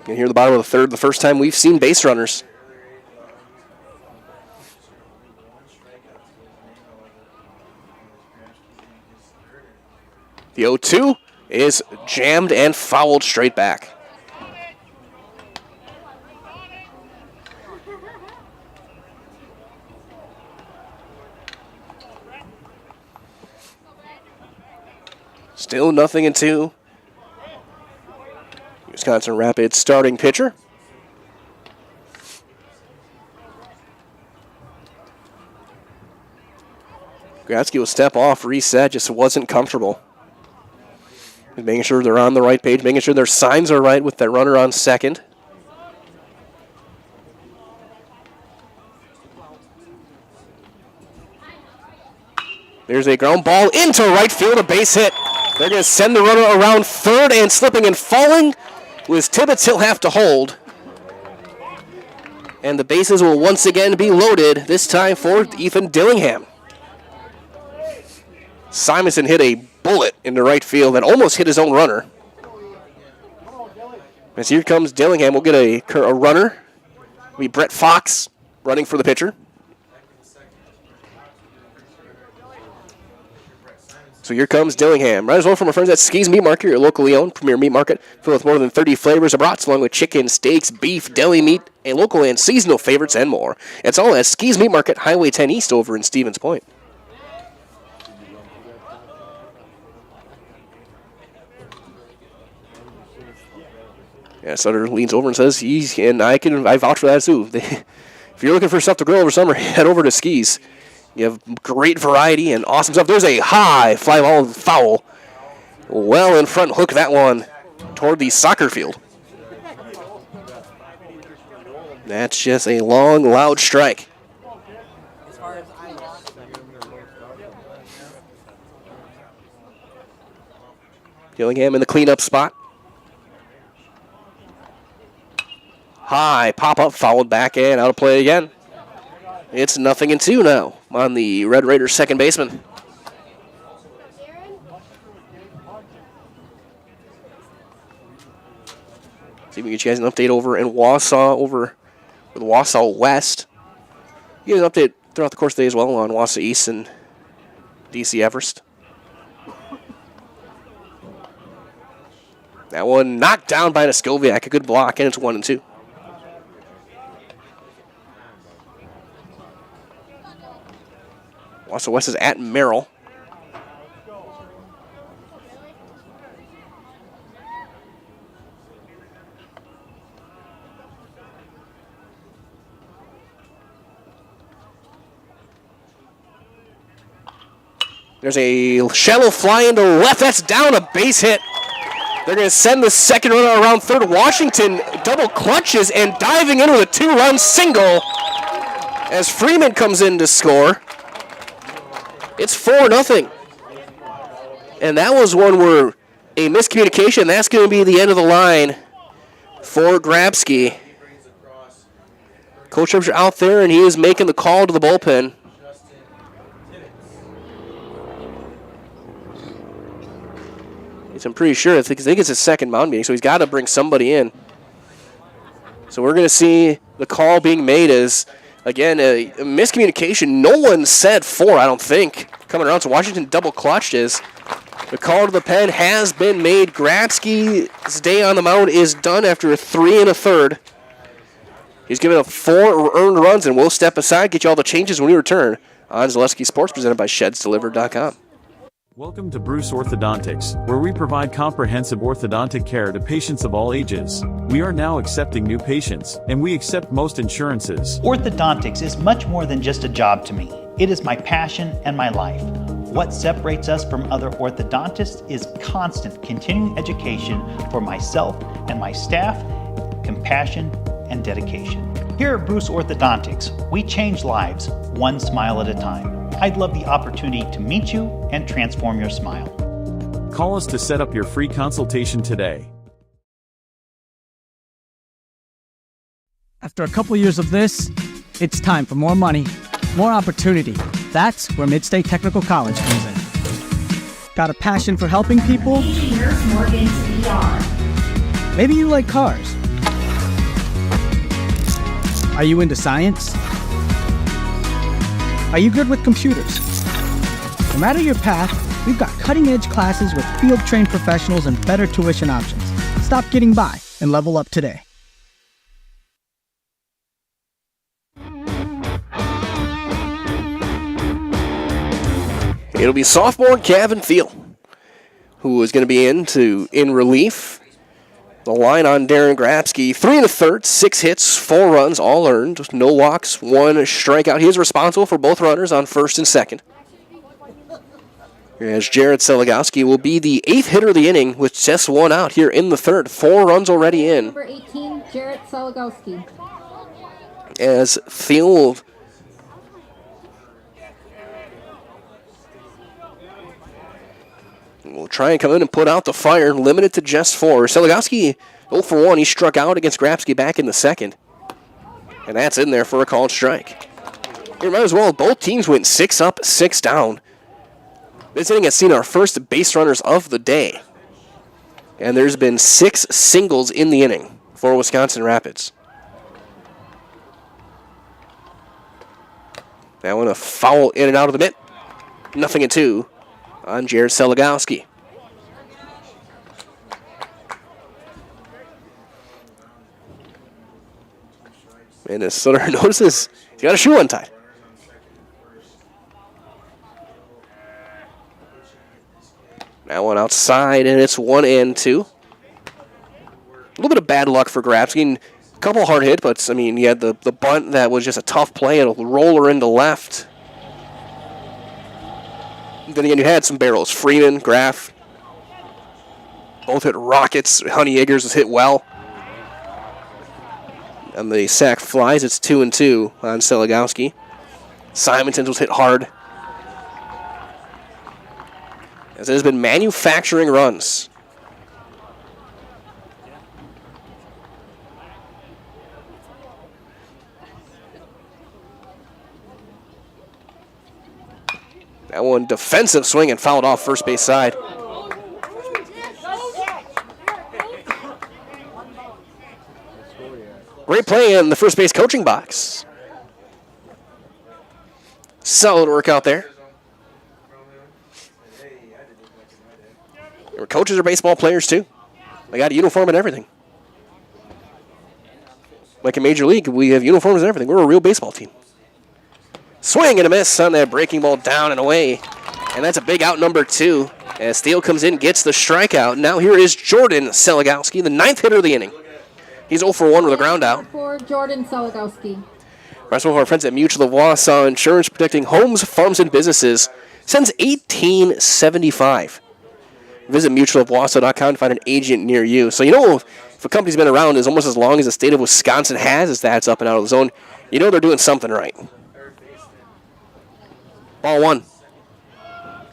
And here at the bottom of the third, the first time we've seen base runners. The 0-2 is jammed and fouled straight back. Still 0-2. Wisconsin Rapids starting pitcher. Gratzky will step off, reset, just wasn't comfortable. Making sure they're on the right page, making sure their signs are right with that runner on second. There's a ground ball into right field, a base hit. They're going to send the runner around third, and slipping and falling was Tibbetts. He'll have to hold. And the bases will once again be loaded, this time for Ethan Dillingham. Simonson hit a bullet into right field that almost hit his own runner. As here comes Dillingham, we'll get a runner. It'll be Brett Fox running for the pitcher. So here comes Dillingham. Right as well from our friends at Ski's Meat Market, your locally owned premier meat market filled with more than 30 flavors of brats, along with chicken, steaks, beef, deli meat, and local and seasonal favorites and more. It's all at Ski's Meat Market, Highway 10 East over in Stevens Point. Yeah, Sutter leans over and says, I vouch for that too. If you're looking for stuff to grill over summer, head over to Ski's. You have great variety and awesome stuff. There's a high fly ball foul. Well in front, hook that one toward the soccer field. That's just a long, loud strike. Dillingham in the cleanup spot. High pop-up, fouled back and out of play again. It's 0-2 now on the Red Raiders second baseman. See if we can get you guys an update over in Wausau, over with Wausau West. You get an update throughout the course of the day as well on Wausau East and DC Everest. That one knocked down by Neskoviak, a good block, and it's 1-2. Wausau West is at Merrill. There's a shallow fly into left. That's down, a base hit. They're going to send the second runner around third. Washington double clutches and diving in with a two-run single as Freeman comes in to score. It's 4-0. And that was one where a miscommunication. That's going to be the end of the line for Grabsky. Coach Upshur out there, and he is making the call to the bullpen. I'm pretty sure. I think it's his second mound meeting, so he's got to bring somebody in. So we're going to see the call being made as, again, a miscommunication. No one said 4, I don't think. Coming around, so Washington double clutched as the call to the pen has been made. Grabsky's day on the mound is done after a 3 1/3. He's given up 4 earned runs, and we'll step aside, get you all the changes when we return on Zaleski Sports, presented by ShedsDelivered.com. Welcome to Bruce Orthodontics, where we provide comprehensive orthodontic care to patients of all ages. We are now accepting new patients, and we accept most insurances. Orthodontics is much more than just a job to me. It is my passion and my life. What separates us from other orthodontists is constant continuing education for myself and my staff, compassion, and dedication. Here at Bruce Orthodontics, we change lives one smile at a time. I'd love the opportunity to meet you and transform your smile. Call us to set up your free consultation today. After a couple years of this, it's time for more money, more opportunity. That's where Midstate Technical College comes in. Got a passion for helping people? Maybe you like cars. Are you into science? Are you good with computers? No matter your path, we've got cutting-edge classes with field-trained professionals and better tuition options. Stop getting by and level up today. It'll be sophomore Gavin Thiel, who is going to be in relief. The line on Darren Grabsky, 3 1/3, 6 hits, 4 runs, all earned, no walks, 1 strikeout. He is responsible for both runners on first and second. As Jared Seligowski will be the 8th hitter of the inning with just 1 out here in the third. 4 runs already in. Number 18, Jared Seligowski. As Thiel will try and come in and put out the fire, limited to just 4. Seligowski 0 for 1. He struck out against Grabsky back in the second. And that's in there for a called strike. You might as well, both teams went 6 up, 6 down. This inning has seen our first base runners of the day. And there's been 6 singles in the inning for Wisconsin Rapids. That one a foul in and out of the mitt. 0-2 on Jared Seligowski. Minnesota notices he's got a shoe untied. That one outside, and it's 1-2. A little bit of bad luck for Grabsky. A couple hard hit, but, I mean, you had the bunt that was just a tough play and a roller into left. Then again, you had some barrels. Freeman, Graff, both hit rockets. Honey Eggers was hit well. And the sack flies. It's 2-2 on Seligowski. Simonton was hit hard. As it has been manufacturing runs. That one defensive swing and fouled off first base side. Great play in the first base coaching box. Solid work out there. Your coaches are baseball players too. They got a uniform and everything. Like in Major League, we have uniforms and everything. We're a real baseball team. Swing and a miss on that breaking ball down and away. And that's a big out number 2. As Thiel comes in, gets the strikeout. Now here is Jordan Seligowski, the 9th hitter of the inning. He's 0 for 1 with a ground out. For Jordan Seligowski. Rest of our friends at Mutual of Wausau Insurance, protecting homes, farms, and businesses since 1875. Visit mutualofwausau.com to find an agent near you. So you know if a company's been around as almost as long as the state of Wisconsin has, as that's up and out of the zone, you know they're doing something right. Ball 1.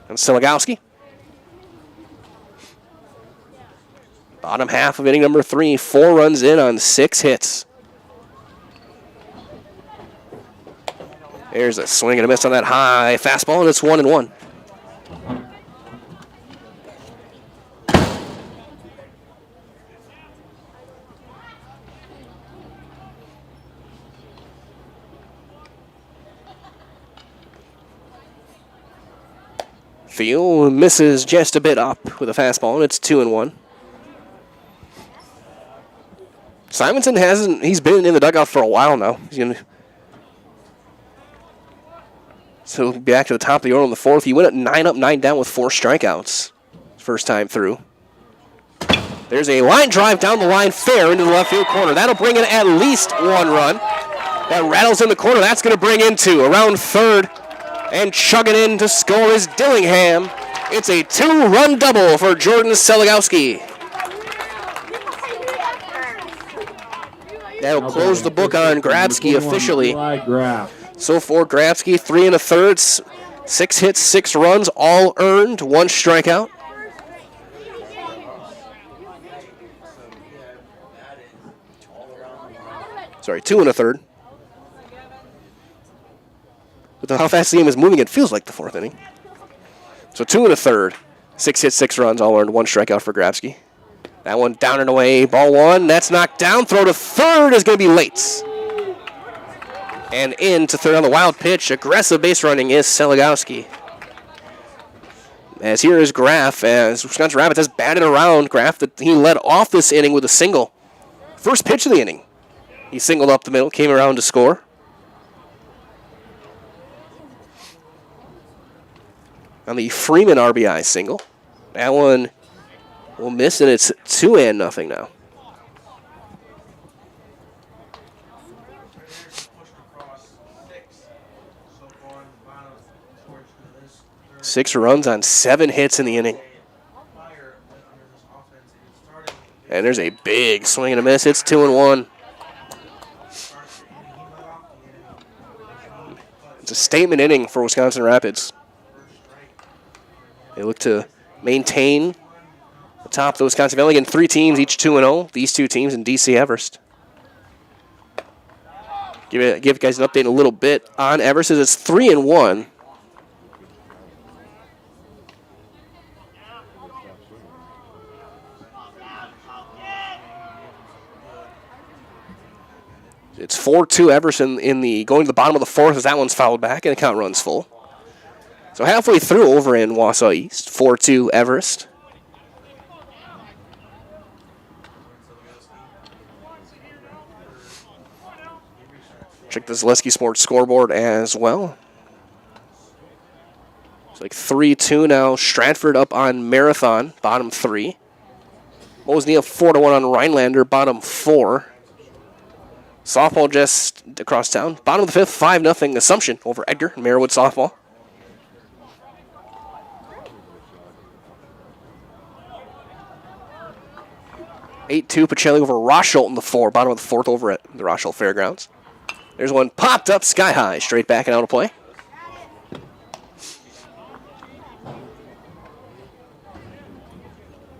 And Seligowski. Bottom half of inning number 3. 4 runs in on 6 hits. There's a swing and a miss on that high fastball, and it's 1-1. Thiel misses just a bit up with a fastball, and it's 2-1. Simonson he's been in the dugout for a while now. So back to the top of the order in the 4th. He went at 9 up, 9 down with 4 strikeouts. First time through. There's a line drive down the line, fair into the left field corner. That'll bring in at least 1 run. That rattles in the corner. That's going to bring in 2. Around third. And chugging in to score is Dillingham. It's a 2-run double for Jordan Seligowski. That'll close the book on Grabsky officially. So for Grabsky, 3 1/3, 6 hits, 6 runs, all earned, 1 strikeout. Sorry, 2 1/3. With how fast the game is moving, it feels like the 4th inning. So 2 1/3, 6 hits, 6 runs, all earned, 1 strikeout for Grabsky. That one down and away, ball 1, that's knocked down. Throw to third is going to be late. And in to third on the wild pitch. Aggressive base running is Seligowski. As here is Graff, as Wisconsin Rapids has batted around. Graff, that he led off this inning with a single. First pitch of the inning. He singled up the middle, came around to score. On the Freeman RBI single. That one will miss, and it's 2-0 now. Six runs on 7 hits in the inning. And there's a big swing and a miss. It's 2-1. It's a statement inning for Wisconsin Rapids. They look to maintain the top of the Wisconsin Valley. Again, 3 teams, each 2-0. These 2 teams in DC Everest. Give you guys an update in a little bit on Everest. It's 3-1. It's 4-2 Everest in the going to the bottom of the 4th as that one's fouled back and the count runs full. So halfway through over in Wausau East, 4-2 Everest. Check the Zaleski Sports scoreboard as well. It's like 3-2 now. Stratford up on Marathon, bottom 3. Mosney up 4-1 on Rhinelander, bottom 4. Softball just across town. Bottom of the 5th, 5-0 Assumption over Edgar, Marywood softball. (8-2) Pacelli over Rochelle in the 4. Bottom of the 4th over at the Rochelle Fairgrounds. There's one popped up sky high, straight back and out of play.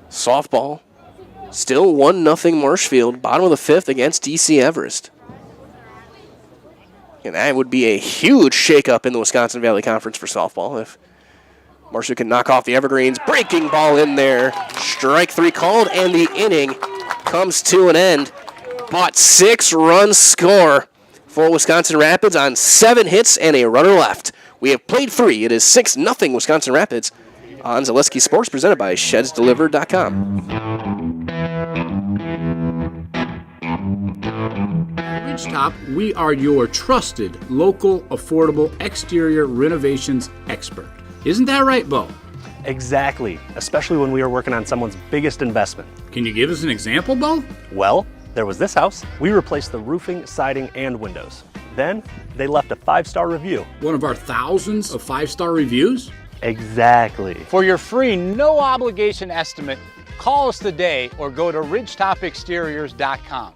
Softball. Still 1-0 Marshfield, bottom of the 5th against DC Everest. And that would be a huge shakeup in the Wisconsin Valley Conference for softball if Marshfield can knock off the Evergreens. Breaking ball in there. Strike 3 called, and the inning comes to an end. But 6-run score for Wisconsin Rapids on 7 hits and a runner left. We have played 3. It is 6-0 Wisconsin Rapids on Zaleski Sports, presented by ShedsDelivered.com. At Ridgetop, we are your trusted, local, affordable exterior renovations expert. Isn't that right, Bo? Exactly, especially when we are working on someone's biggest investment. Can you give us an example, Bo? Well, there was this house. We replaced the roofing, siding, and windows. Then, they left a 5-star review. One of our thousands of 5-star reviews? Exactly. For your free, no-obligation estimate, call us today or go to ridgetopexteriors.com.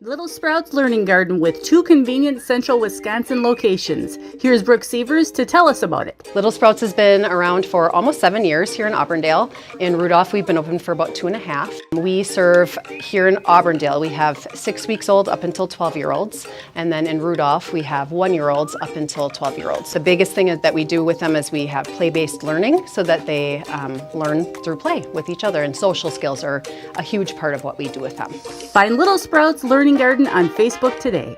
Little Sprouts Learning Garden with 2 convenient central Wisconsin locations. Here's Brooke Sievers to tell us about it. Little Sprouts has been around for almost 7 years here in Auburndale. In Rudolph, we've been open for about 2.5. We serve here in Auburndale. We have 6 weeks old up until 12-year-olds. And then in Rudolph, we have 1-year-olds up until 12-year-olds. The biggest thing that we do with them is we have play-based learning so that they learn through play with each other. And social skills are a huge part of what we do with them. Find Little Sprouts Learning Garden on Facebook today.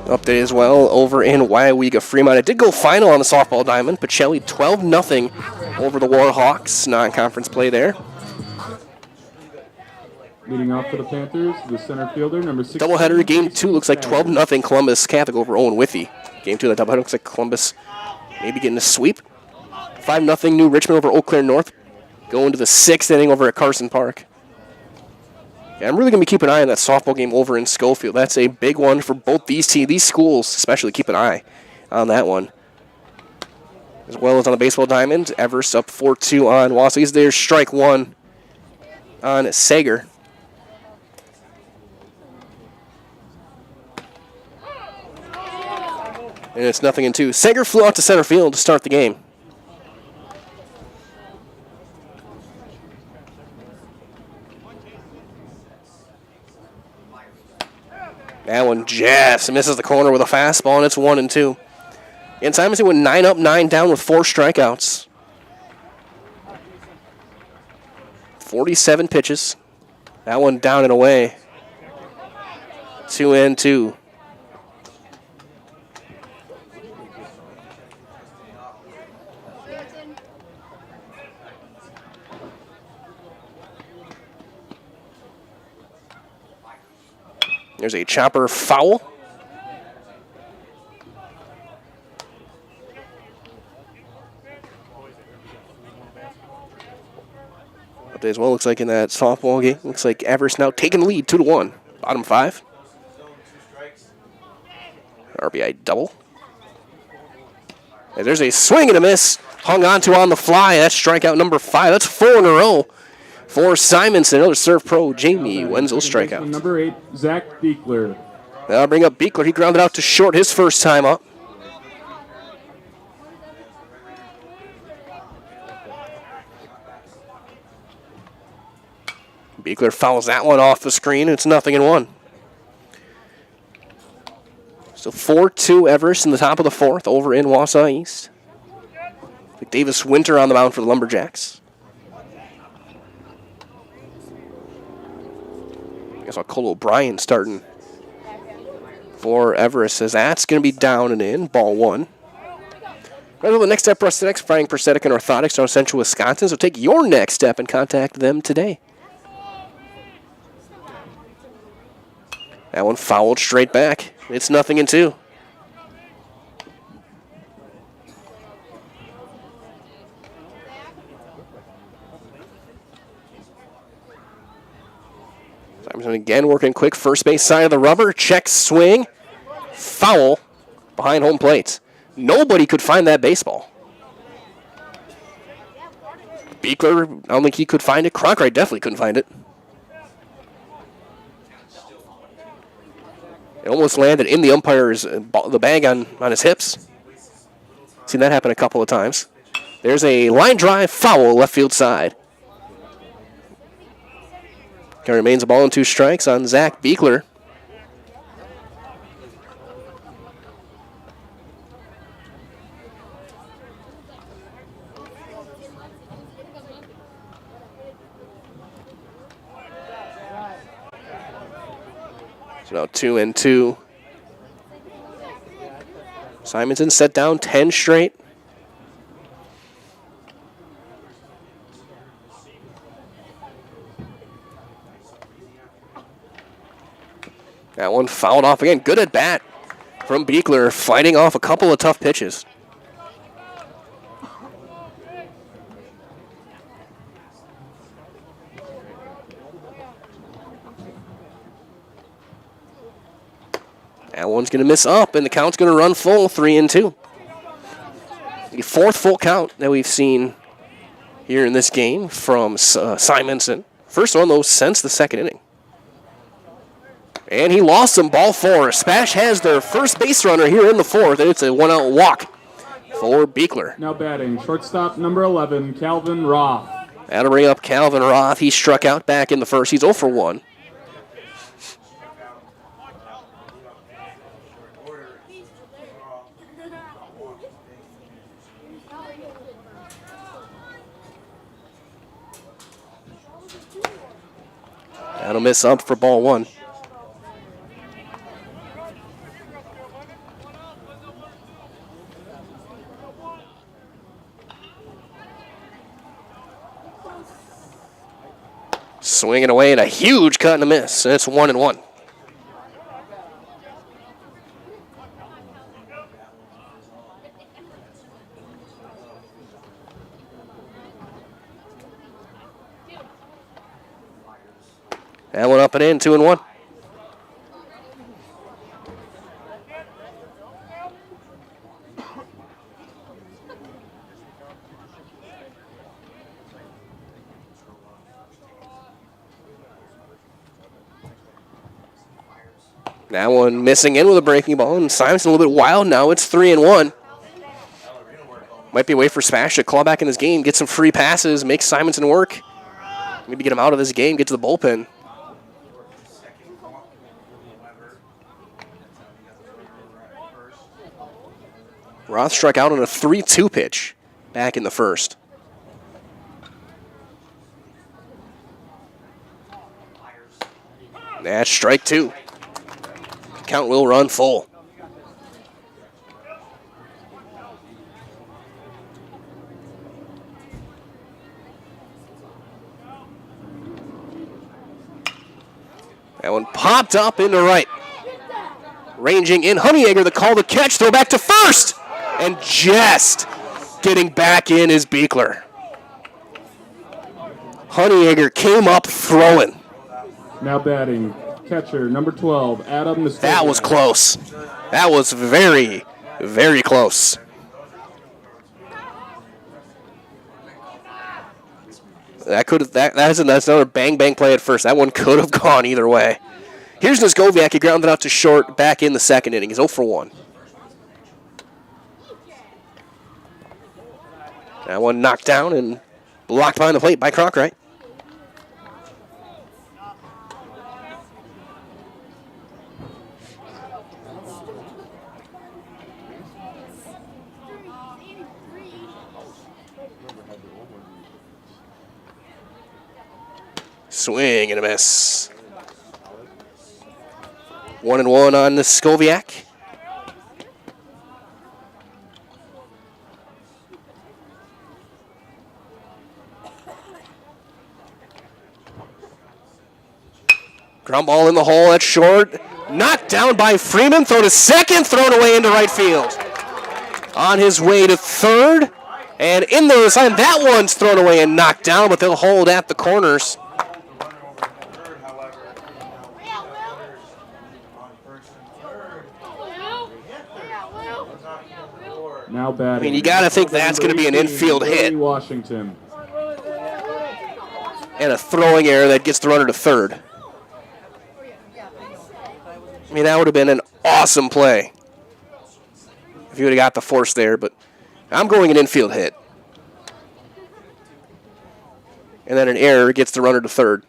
Update as well over in WIAA Fremont. It did go final on the softball diamond. Pacelli 12-0 over the Warhawks. Non-conference play there. Leading off for the Panthers, the center fielder, number 6. Doubleheader, game 2 looks like 12-0 Columbus Catholic over Owen Withy. Game 2 of that doubleheader looks like Columbus maybe getting a sweep. 5-0 New Richmond over Eau Claire North. Going to the 6th inning over at Carson Park. Yeah, I'm really going to be keeping an eye on that softball game over in Schofield. That's a big one for both these teams, these schools especially. Keep an eye on that one. As well as on the baseball diamond, Everest up 4-2 on Wausau. There's strike 1 on Sager. And it's 0-2. Sager flew out to center field to start the game. That one jabs, misses the corner with a fastball, and it's 1-2. And Simonson went 9 up, 9 down with 4 strikeouts. 47 pitches. That one down and away. 2-2. There's a chopper foul. Update as well, looks like in that softball game, looks like Everest now taking the lead 2-1. Bottom 5. RBI double. And there's a swing and a miss. Hung onto on the fly. That's strikeout number 5. That's 4 in a row for Simonson. Another serve pro, Jamie Wenzel strikeout. Number 8, Zach Beekler. I'll bring up Beekler. He grounded out to short his first time up. Beekler fouls that one off the screen. It's 0-1. So 4-2 Everest in the top of the 4th over in Wausau East. Davis Winter on the mound for the Lumberjacks. I guess I'll call O'Brien starting for Everest, as that's going to be down and in. Ball 1. Right over the next step, prosthetics, providing prosthetic and orthotics in Central Wisconsin. So take your next step and contact them today. That one fouled straight back. It's 0-2. Simonson again working quick. First base side of the rubber. Check swing. Foul behind home plate. Nobody could find that baseball. Beekler, I don't think he could find it. Cronkite definitely couldn't find it. It almost landed in the umpire's the bag on his hips. Seen that happen a couple of times. There's a line drive foul left field side. There remains a ball and 2 strikes on Zach Beekler. So now 2-2. Simonson set down 10 straight. That one fouled off again. Good at bat from Beekler, fighting off a couple of tough pitches. That one's going to miss up, and the count's going to run full, 3-2. The 4th full count that we've seen here in this game from Simonson. First one, though, since the 2nd inning. And he lost him, ball 4. SPASH has their first base runner here in the 4th, and it's a 1-out walk for Beekler. Now batting, shortstop number 11, Calvin Roth. That'll bring up Calvin Roth. He struck out back in the 1st. He's 0 for 1. That'll miss up for ball 1. Swinging away and a huge cut and a miss. And it's 1-1. That one up and in, 2-1. That one missing in with a breaking ball, and Simonson a little bit wild now. It's 3-1. Might be a way for SPASH to claw back in this game, get some free passes, make Simonson work. Maybe get him out of this game, get to the bullpen. Roth struck out on a 3-2 pitch back in the 1st. That's strike two. Count will run full. That one popped up into right. Ranging in, Honeyegger, the call to catch, throw back to first. And just getting back in is Beekler. Honeyegger came up throwing. Now batting, catcher number 12, Adam Muskoviak. That was close. That was very, very close. That's another bang play at first. That one could have gone either way. Here's Muskoviak. He grounded out to short back in the second inning. He's 0 for 1. That one knocked down and blocked behind the plate by Cronkright. Swing and a miss. 1-1 on the Skoviak. Ground ball in the hole at short. Knocked down by Freeman. Throw to second. Thrown away into right field. On his way to third. And in the sign, that one's thrown away and knocked down, but they'll hold at the corners. Now batting. I mean, you got to think that's going to be an infield hit. Washington. And a throwing error that gets the runner to third. I mean, that would have been an awesome play if you would have got the force there, but I'm going an infield hit. And then an error gets the runner to third.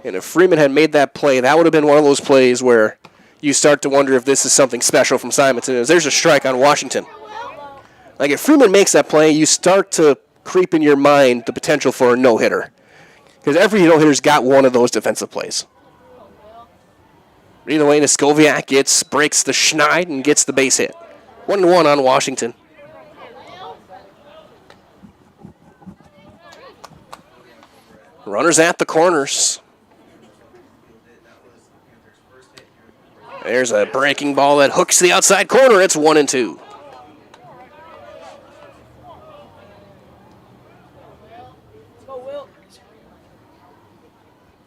And if Freeman had made that play, that would have been one of those plays where you start to wonder if this is something special from Simonson. There's a strike on Washington. Like, if Freeman makes that play, you start to creep in your mind the potential for a no-hitter. Because every no-hitter's got one of those defensive plays. Either way, Skoviak breaks the schneid and gets the base hit. 1-1 on Washington. Runners at the corners. There's a breaking ball that hooks the outside corner. It's 1-2.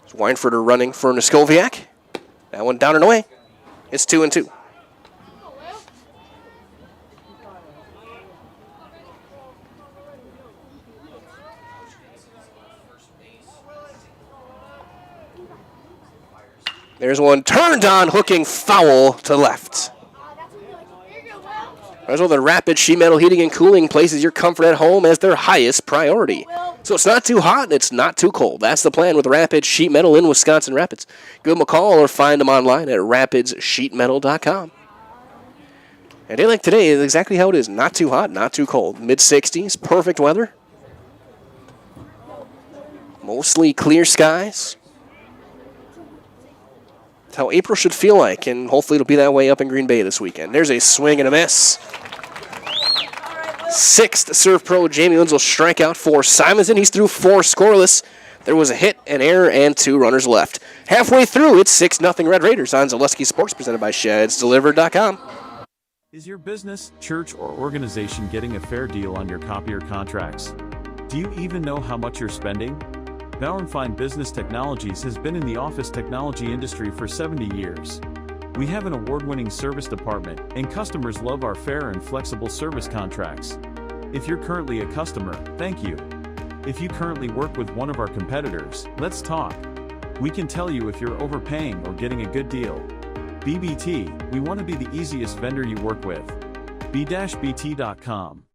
It's Weinfurter running for Muskoviak. That one down and away. It's 2-2. There's one turned on, hooking foul to left. As well, the Rapid Sheet Metal Heating and Cooling places your comfort at home as their highest priority. So it's not too hot and it's not too cold. That's the plan with Rapid Sheet Metal in Wisconsin Rapids. Give them a call or find them online at rapidssheetmetal.com. A day like today is exactly how it is. Not too hot, not too cold. Mid-60s, perfect weather. Mostly clear skies. How April should feel like, and hopefully it'll be that way up in Green Bay this weekend. There's a swing and a miss. Sixth serve pro Jamie Wenzel strike out for Simonson. He's through 4 scoreless. There was a hit, an error, and 2 runners left. Halfway through, it's 6-0 Red Raiders on Zaleski Sports, presented by ShedsDelivered.com. Is your business, church, or organization getting a fair deal on your copier contracts? Do you even know how much you're spending? Bauernfeind Business Technologies has been in the office technology industry for 70 years. We have an award-winning service department, and customers love our fair and flexible service contracts. If you're currently a customer, thank you. If you currently work with one of our competitors, let's talk. We can tell you if you're overpaying or getting a good deal. BBT, we want to be the easiest vendor you work with. B-BT.com.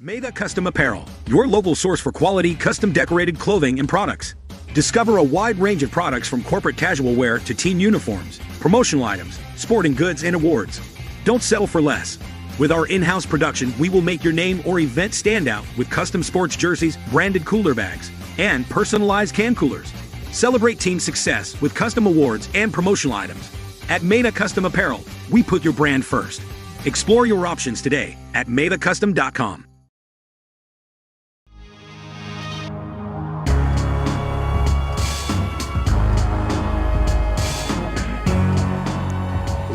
Mega Custom Apparel, your local source for quality, custom decorated clothing and products. Discover a wide range of products from corporate casual wear to team uniforms, promotional items, sporting goods, and awards. Don't settle for less. With our in-house production, we will make your name or event stand out with custom sports jerseys, branded cooler bags, and personalized can coolers. Celebrate team success with custom awards and promotional items. At Meta Custom Apparel, we put your brand first. Explore your options today at metacustom.com.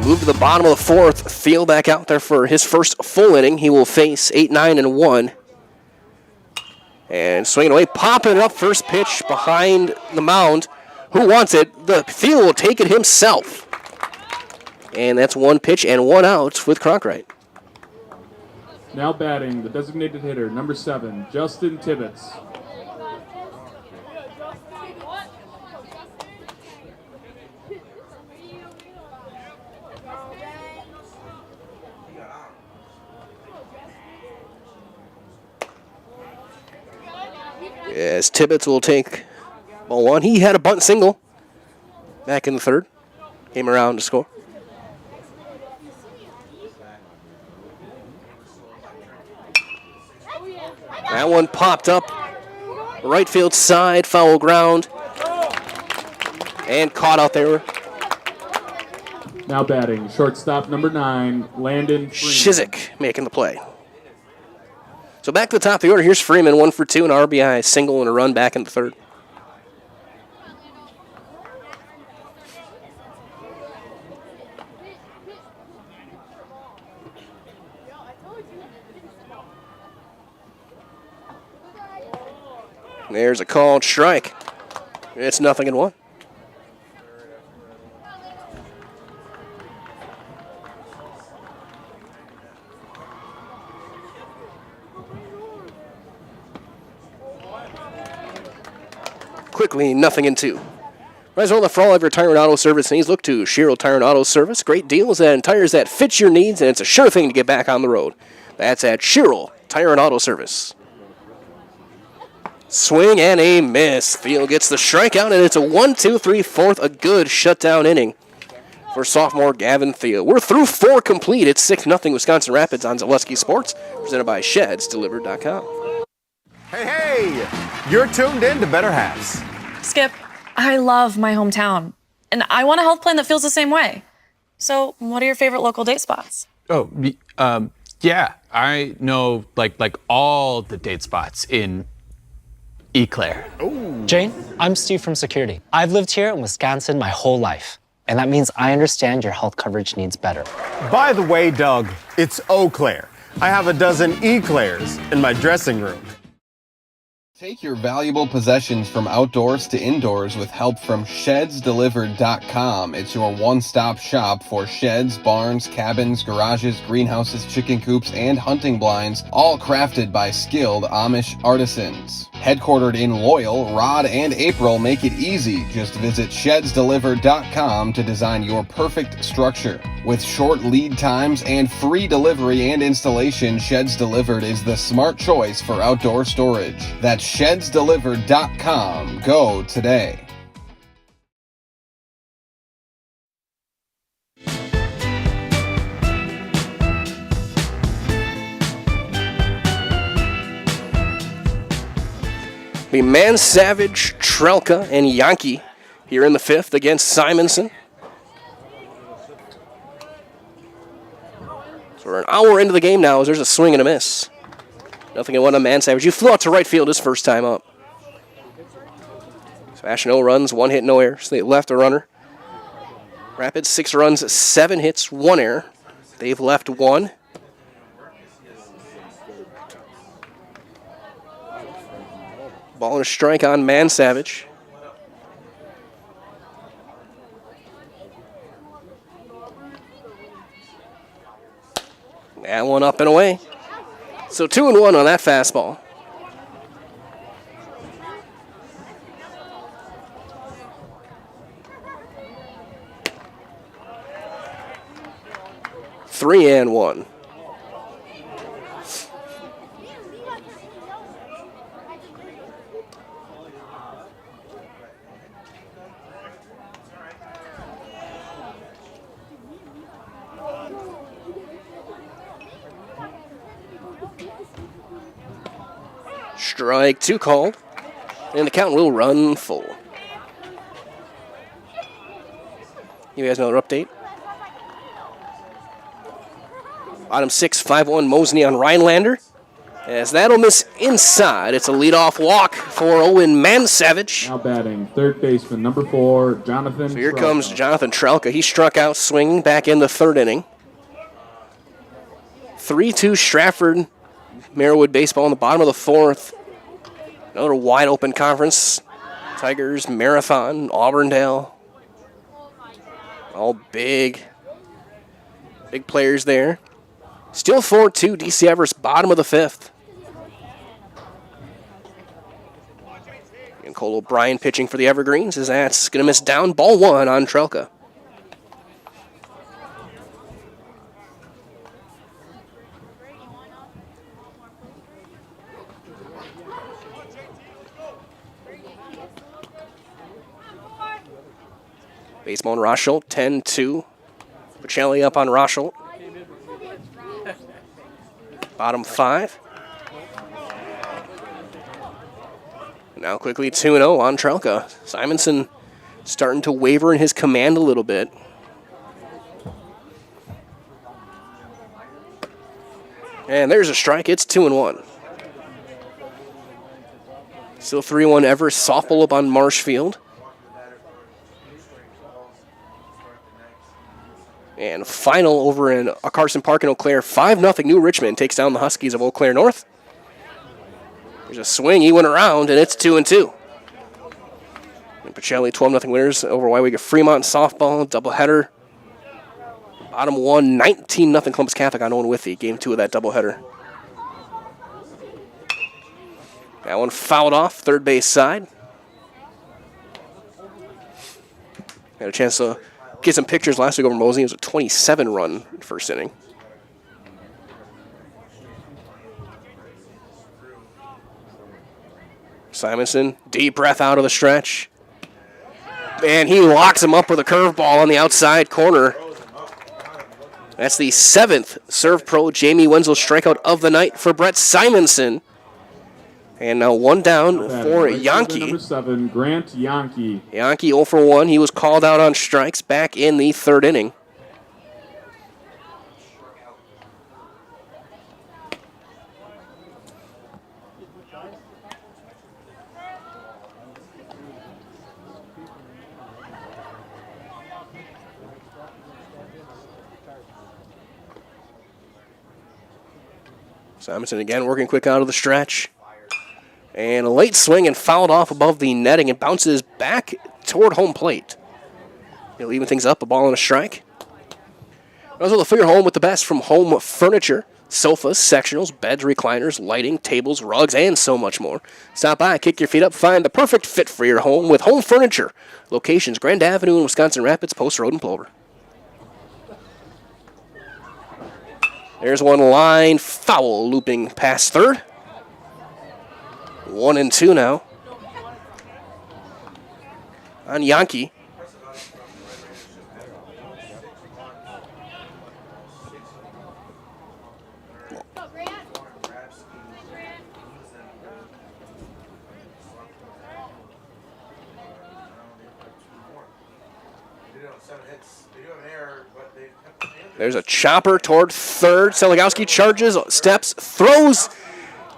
Move to the bottom of the fourth. Thiel back out there for his first full inning. He will face 8-9-1. And swinging away, popping it up. First pitch behind the mound. Who wants it? The Thiel will take it himself. And that's one pitch and one out with Cronkright. Now batting, the designated hitter, number 7, Justin Tibbetts. Yes, Tibbetts will take ball one. He had a bunt single back in the third. Came around to score. That one popped up. Right field side, foul ground. And caught out there. Now batting, shortstop number 9, Landon Freeman. Shizik making the play. So back to the top of the order. Here's Freeman, 1 for 2, an RBI single and a run back in the third. There's a called strike. It's 0-1. Quickly, 0-2. Rise on the for all of your tire and auto service needs. Look to Sherrill Tire and Auto Service. Great deals and tires that fit your needs, and it's a sure thing to get back on the road. That's at Sherrill Tire and Auto Service. Swing and a miss. Thiel gets the strikeout, and it's a 1-2-3-4, a good shutdown inning for sophomore Gavin Thiel. We're through 4 complete. It's 6-0 Wisconsin Rapids on Zaleski Sports, presented by ShedsDelivered.com. Hey, you're tuned in to Better Halves. Skip, I love my hometown, and I want a health plan that feels the same way. So, what are your favorite local date spots? Oh, yeah, I know like all the date spots in Eau Claire. Jane, I'm Steve from Security. I've lived here in Wisconsin my whole life, and that means I understand your health coverage needs better. By the way, Doug, it's Eau Claire. I have a dozen Eclairs in my dressing room. Take your valuable possessions from outdoors to indoors with help from ShedsDelivered.com. It's your one-stop shop for sheds, barns, cabins, garages, greenhouses, chicken coops, and hunting blinds, all crafted by skilled Amish artisans. Headquartered in Loyal, Rod and April make it easy. Just visit ShedsDelivered.com to design your perfect structure. With short lead times and free delivery and installation, Sheds Delivered is the smart choice for outdoor storage. That's ShedsDelivered.com. Go today. Be Man Savage, Trelka, and Yankee here in the 5th against Simonson. So we're an hour into the game now as there's a swing and a miss. 0-1 on Man Savage. You flew out to right field his first time up. Smash, no runs, 1 hit, no errors. They left a runner. Rapids, 6 runs, 7 hits, 1 error. They've left 1. Ball and a strike on Man Savage. That one up and away. So 2-1 on that fastball. Strike 2 called, and the count will run full. You guys another update. Bottom 6, 5-1 Mosney on Rhinelander. As that'll miss inside. It's a leadoff walk for Owen Mansavage. Now batting, third baseman, number 4, Jonathan. So here comes Jonathan Trelka. He struck out swinging back in the third inning. 3-2 Stratford. Merriwood baseball in the bottom of the fourth. Another wide open conference. Tigers, Marathon, Auburndale. All big players there. Still 4-2 DC Everest, bottom of the fifth. And Cole O'Brien pitching for the Evergreens as that's going to miss down. Ball 1 on Trelka. Baseball on Rosholt, 10-2. Pacelli up on Rosholt. Bottom 5. Now quickly 2-0 on Trelka. Simonson starting to waver in his command a little bit. And there's a strike. It's 2-1. Still 3-1 Everest. Softball up on Marshfield. And final over in Carson Park in Eau Claire. 5-0 New Richmond takes down the Huskies of Eau Claire North. There's a swing. He went around, and it's 2-2. And Pacelli, 12-0 winners over WIAA Fremont softball doubleheader. Bottom 1, 19-0 Columbus Catholic on Owen Withee. Game 2 of that doubleheader. That one fouled off, third base side. Had a chance to get some pictures last week over Mosey. It was a 27-run first inning. Simonson, deep breath out of the stretch. And he locks him up with a curveball on the outside corner. That's the 7th Serve Pro Jamie Wenzel strikeout of the night for Brett Simonson. And now one down for Yankee. Number 7, Grant Yankee. Yankee 0 for 1. He was called out on strikes back in the third inning. Simonson again working quick out of the stretch. And a late swing and fouled off above the netting and bounces back toward home plate. He'll even things up, a ball and a strike. Also, the figure home with the best from Home Furniture. Sofas, sectionals, beds, recliners, lighting, tables, rugs, and so much more. Stop by, kick your feet up, find the perfect fit for your home with Home Furniture. Locations, Grand Avenue in Wisconsin Rapids, Post Road, and Plover. There's one line, foul, looping past third. 1-2 now on Yankee. There's a chopper toward third. Seligowski charges, steps, throws,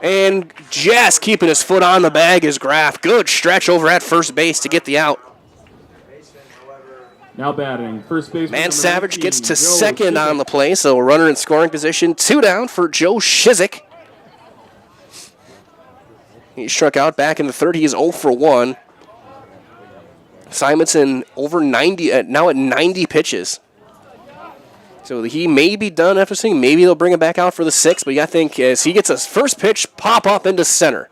and just keeping his foot on the bag is Graff. Good stretch over at first base to get the out. Now batting, first baseman. Mansavage gets to second on the play, so a runner in scoring position. 2 down for Joe Shizik. He struck out back in the third. He is 0 for 1. Simonson over 90, now at 90 pitches. So he may be done after swing. Maybe they'll bring him back out for the 6th, but I think as he gets his first pitch, pop up into center.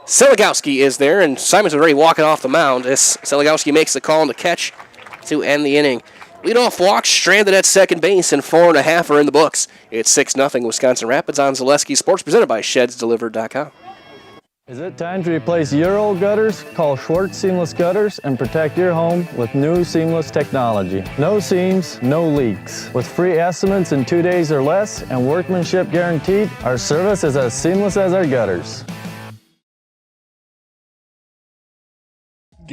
Seligowski is there, and Simonson already walking off the mound as Seligowski makes the call on the catch to end the inning. Leadoff walk, stranded at second base, and 4.5 are in the books. It's 6-0 Wisconsin Rapids on Zaleski Sports, presented by ShedsDelivered.com. Is it time to replace your old gutters? Call Schwartz Seamless Gutters and protect your home with new seamless technology. No seams, no leaks. With free estimates in 2 days or less and workmanship guaranteed, our service is as seamless as our gutters.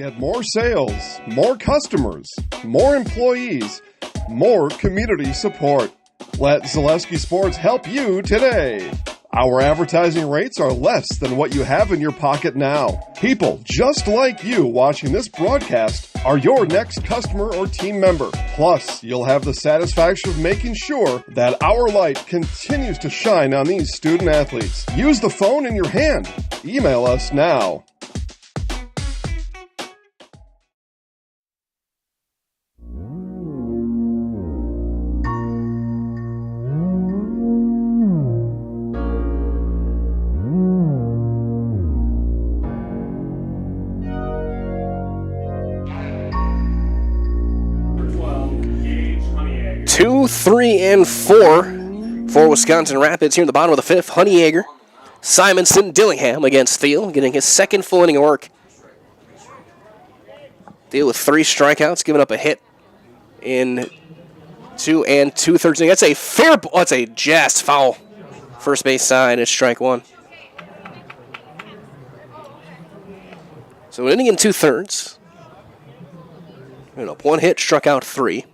Get more sales, more customers, more employees, more community support. Let Zaleski Sports help you today. Our advertising rates are less than what you have in your pocket now. People just like you watching this broadcast are your next customer or team member. Plus, you'll have the satisfaction of making sure that our light continues to shine on these student athletes. Use the phone in your hand. Email us now. Two, 3, and 4 for Wisconsin Rapids here in the bottom of the fifth. Honeyegger, Simonson, Dillingham against Thiel, getting his second full inning of work. Thiel with 3 strikeouts, giving up a hit in 2 2/3. That's a fair ball. That's a just foul. First base side, it's strike 1. So an inning in 2/3. One hit, struck out 3.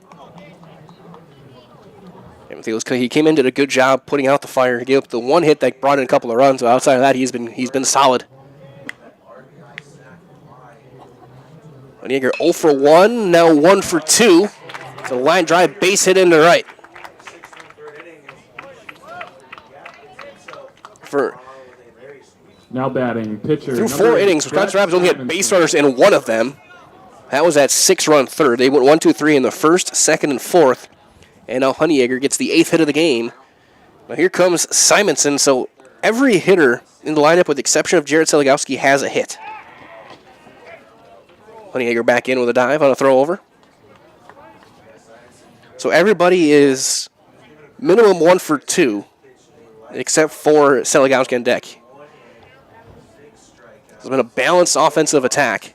He came in, did a good job putting out the fire. He gave up the one hit that brought in a couple of runs. So outside of that, he's been solid. Honeyegger 0 for 1, now 1 for 2. So line drive, base hit into right. Now batting, pitcher. Through 4 innings, Wisconsin Rapids only had base runners in 1 of them. That was that 6-run third. They went 1, 2, 3 in the first, second, and fourth. And now Honeyegger gets the 8th hit of the game. Now here comes Simonson. So every hitter in the lineup, with the exception of Jared Seligowski, has a hit. Honeyegger back in with a dive on a throw over. So everybody is minimum 1 for 2, except for Seligowski on deck. It's been a balanced offensive attack.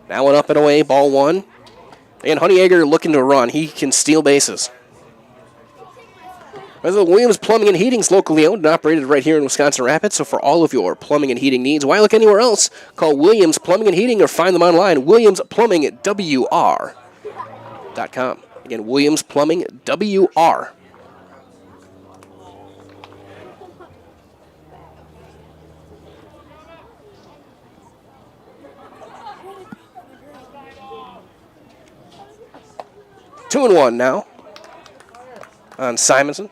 Now one up and away, ball 1. And Honeyegger looking to run. He can steal bases. Williams Plumbing and Heating is locally owned and operated right here in Wisconsin Rapids. So for all of your plumbing and heating needs, why look anywhere else? Call Williams Plumbing and Heating or find them online, WilliamsPlumbingWR.com. Again, Williams Plumbing WR. Two and 1 now on Simonson.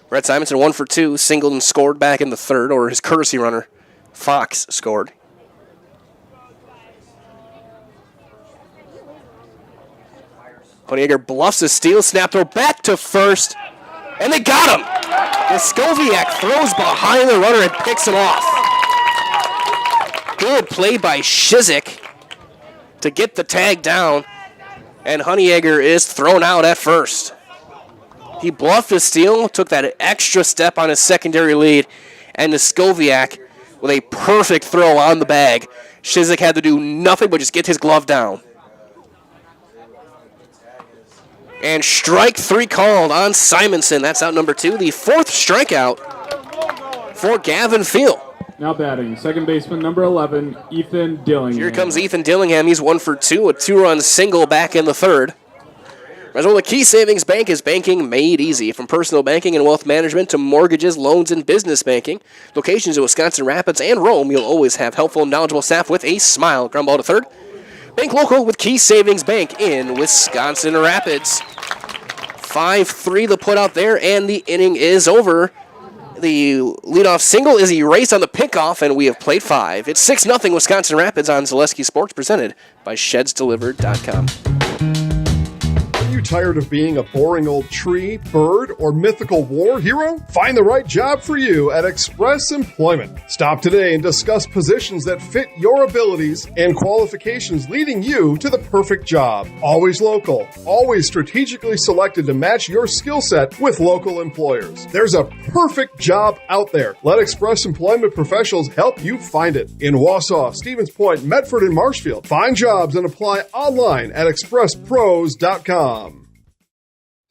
Brett Simonson 1 for 2, singled and scored back in the third, or his courtesy runner, Fox, scored. Honeyegger bluffs a steal, snap throw back to first, and they got him! Skoviak throws behind the runner and picks him off. Good play by Shizik to get the tag down, and Honeyegger is thrown out at first. He bluffed a steal, took that extra step on his secondary lead, and Skoviak with a perfect throw on the bag. Shizik had to do nothing but just get his glove down. And strike 3 called on Simonson. That's out number 2. The 4th strikeout for Gavin Thiel. Now batting, second baseman number 11, Ethan Dillingham. Here comes Ethan Dillingham. He's 1 for 2, a 2-run single back in the third. Result, Key Savings Bank is banking made easy. From personal banking and wealth management to mortgages, loans, and business banking. Locations in Wisconsin Rapids and Rome, you'll always have helpful and knowledgeable staff with a smile. Ground ball to third. Bank local with Key Savings Bank in Wisconsin Rapids. 5-3 the put out there, and the inning is over. The leadoff single is erased on the pickoff, and we have played 5. It's 6-0 Wisconsin Rapids on Zaleski Sports, presented by ShedsDelivered.com. Are you tired of being a boring old tree, bird, or mythical war hero? Find the right job for you at Express Employment. Stop today and discuss positions that fit your abilities and qualifications, leading you to the perfect job. Always local, always strategically selected to match your skill set with local employers. There's a perfect job out there. Let Express Employment professionals help you find it. In Wausau, Stevens Point, Medford, and Marshfield. Find jobs and apply online at expresspros.com.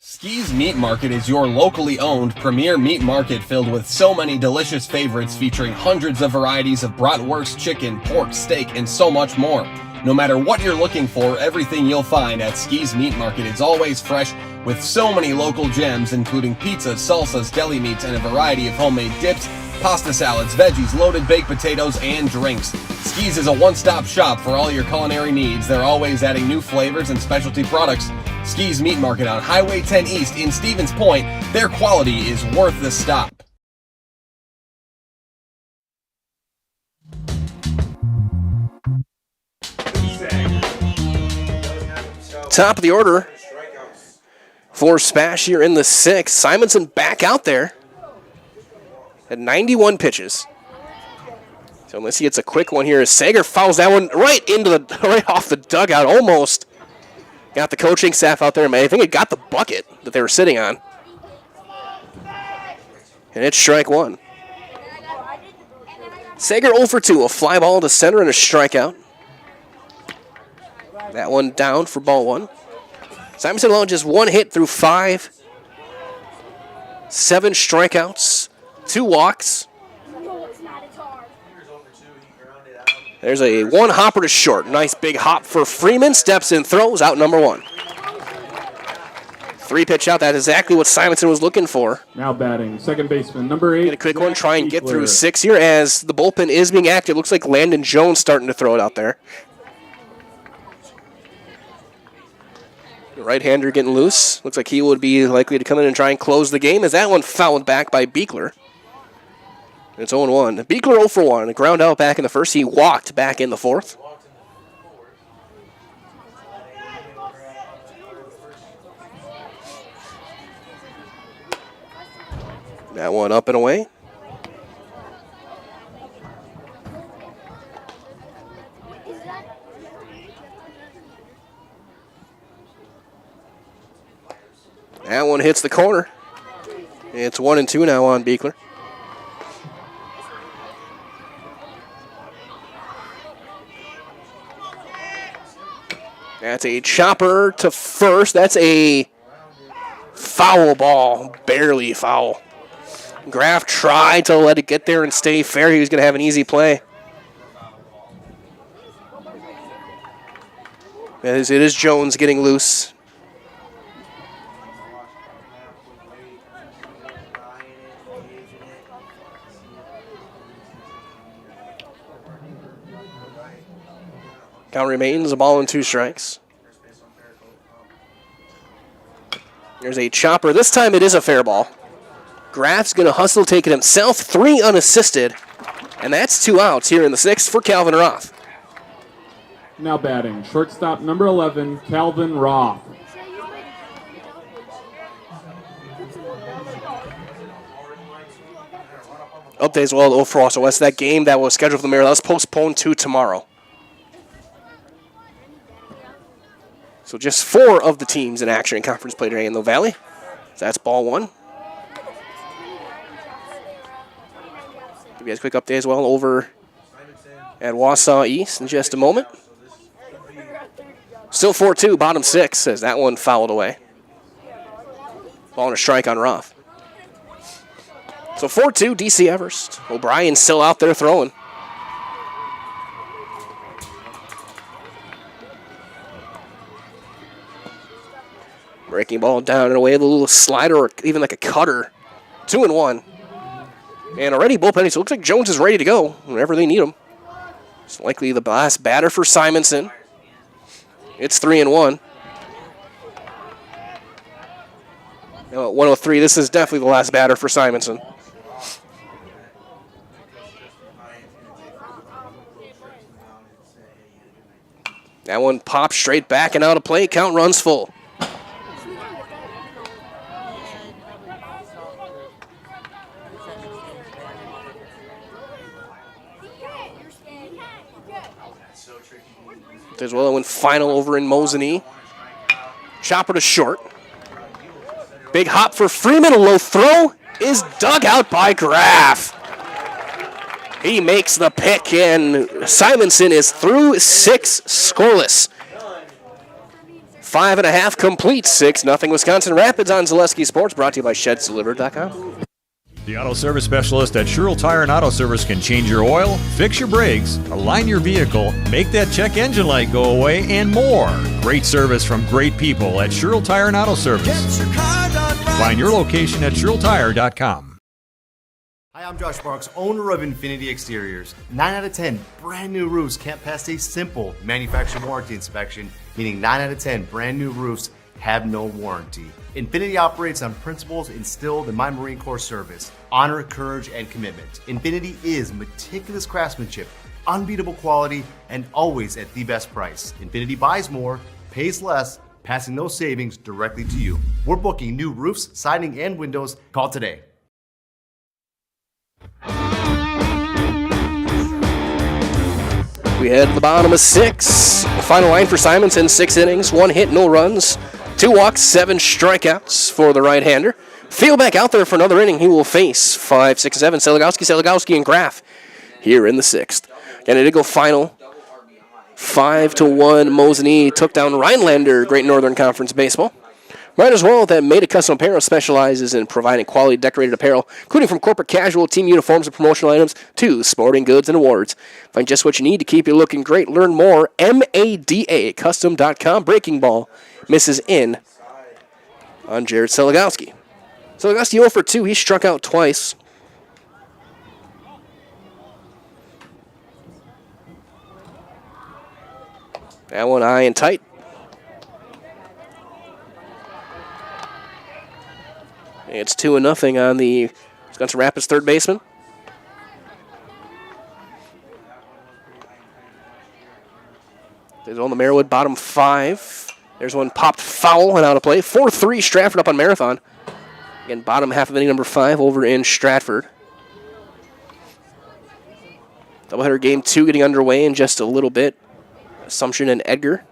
Ski's Meat Market is your locally owned premier meat market filled with so many delicious favorites featuring hundreds of varieties of bratwurst, chicken, pork, steak, and so much more. No matter what you're looking for, everything you'll find at Ski's Meat Market is always fresh with so many local gems including pizzas, salsas, deli meats, and a variety of homemade dips, pasta salads, veggies, loaded baked potatoes, and drinks. Ski's is a one-stop shop for all your culinary needs. They're always adding new flavors and specialty products. Ski's Meat Market on Highway 10 East in Stevens Point. Their quality is worth the stop. Top of the order for SPASH here in the 6th. Simonson back out there at 91 pitches. So unless he gets a quick one here, Sager fouls that one right off the dugout. Almost got the coaching staff out there. I think it got the bucket that they were sitting on. And it's strike one. Sager 0 for 2. A fly ball to center and a strikeout. That one down for ball one. Simonson alone just one hit through 5. 7 strikeouts. 2 walks. There's a one hopper to short. Nice big hop for Freeman. Steps in, throws out number 1. 3 pitch out. That's exactly what Simonson was looking for. Now batting, second baseman, number 8. Get a quick one, try and get through 6 here as the bullpen is being active. Looks like Landon Jones starting to throw it out there. The right-hander getting loose. Looks like he would be likely to come in and try and close the game as that one fouled back by Beekler. It's 0-1. Beekler 0 for 1. A ground out back in the first. He walked back in the 4th. That one up and away. That one hits the corner. It's 1-2 now on Beekler. That's a chopper to first. That's a foul ball, barely foul. Graff tried to let it get there and stay fair. He was going to have an easy play. As it is Jones getting loose. Count remains a ball and 2 strikes. There's a chopper. This time it is a fair ball. Graff's going to hustle, take it himself. 3 unassisted. And that's 2 outs here in the 6th for Calvin Roth. Now batting, shortstop, number 11, Calvin Roth. Update as well to for West. That game that was scheduled for the Maryland was postponed to tomorrow. So just 4 of the teams in action in conference play today in the Valley. So that's ball 1. Give you guys a quick update as well over at Wausau East in just a moment. Still 4-2, bottom 6, as that one fouled away. Ball and a strike on Roth. So 4-2, DC Everest. O'Brien still out there throwing. Breaking ball down and away, a little slider or even like a cutter. 2-1. And already bullpen, so it looks like Jones is ready to go whenever they need him. It's likely the last batter for Simonson. It's 3-1. Now at 103, this is definitely the last batter for Simonson. That one pops straight back and out of play. Count runs full. As well, went final over in Mosinee. Chopper to short. Big hop for Freeman. A low throw is dug out by Graff. He makes the pick, and Simonson is through 6 scoreless. 5.5 complete. 6-0 Wisconsin Rapids on Zaleski Sports, brought to you by ShedsDelivered.com. The auto service specialist at Sherrill Tire and Auto Service can change your oil, fix your brakes, align your vehicle, make that check engine light go away, and more. Great service from great people at Sherrill Tire and Auto Service. Find your location at SherrillTire.com. Hi, I'm Josh Marks, owner of Infinity Exteriors. 9 out of 10 brand new roofs can't pass a simple manufacturer warranty inspection, meaning 9 out of 10 brand new roofs have no warranty. Infinity operates on principles instilled in my Marine Corps service: honor, courage, and commitment. Infinity is meticulous craftsmanship, unbeatable quality, and always at the best price. Infinity buys more, pays less, passing those savings directly to you. We're booking new roofs, siding, and windows. Call today. We head to the bottom of 6. Final line for Simonson, 6 innings, 1 hit, no runs, 2 walks, 7 strikeouts for the right-hander. Field back out there for another inning. He will face 5, 6, 7. Seligowski, and Graff here in the 6th. And it did go final 5-1. Mosinee took down Rhinelander, Great Northern Conference Baseball. Might as well that Made a Custom Apparel specializes in providing quality decorated apparel, including from corporate casual, team uniforms, and promotional items to sporting goods and awards. Find just what you need to keep you looking great. Learn more, MADAcustom.com. Breaking ball misses in on Jared Seligowski. Seligowski 0 for 2. He struck out twice. That one high and tight. It's 2-0 on the Wisconsin Rapids third baseman. There's on the Merriwood bottom 5. There's one popped foul and out of play. 4-3 Stratford up on Marathon. Again, bottom half of inning number 5 over in Stratford. Doubleheader game 2 getting underway in just a little bit. Assumption and Edgar.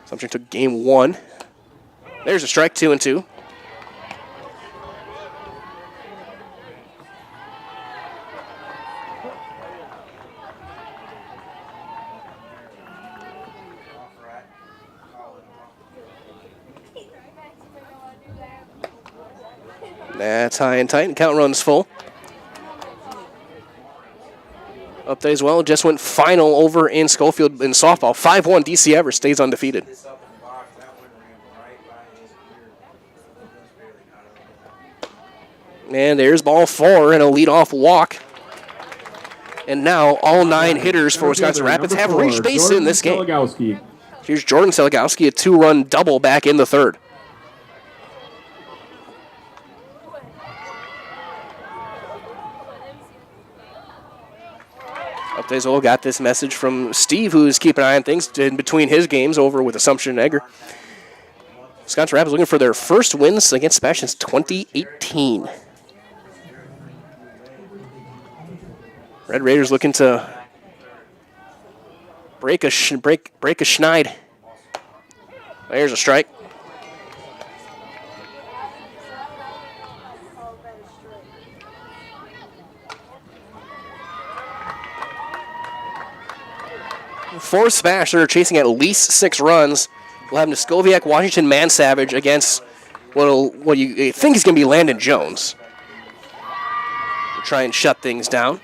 Assumption took game 1. There's a strike, 2-2. That's high and tight, and count runs full. Up there as well, just went final over in Schofield in softball. 5-1, DC Everest stays undefeated. And there's ball 4 and a leadoff walk. And now all 9 hitters for Wisconsin Rapids have reached base in this game. Here's Jordan Seligowski, a 2-run double back in the 3rd. Updates got this message from Steve, who's keeping an eye on things in between his games over with Assumption and Egger. Wisconsin Rapids looking for their first wins against SPASH since 2018. Red Raiders looking to break a schneid. There's a strike. For SPASH, they're chasing at least 6 runs. We'll have Neskoviak, Washington, Mansavage against what you think is going to be Landon Jones. We'll try and shut things down.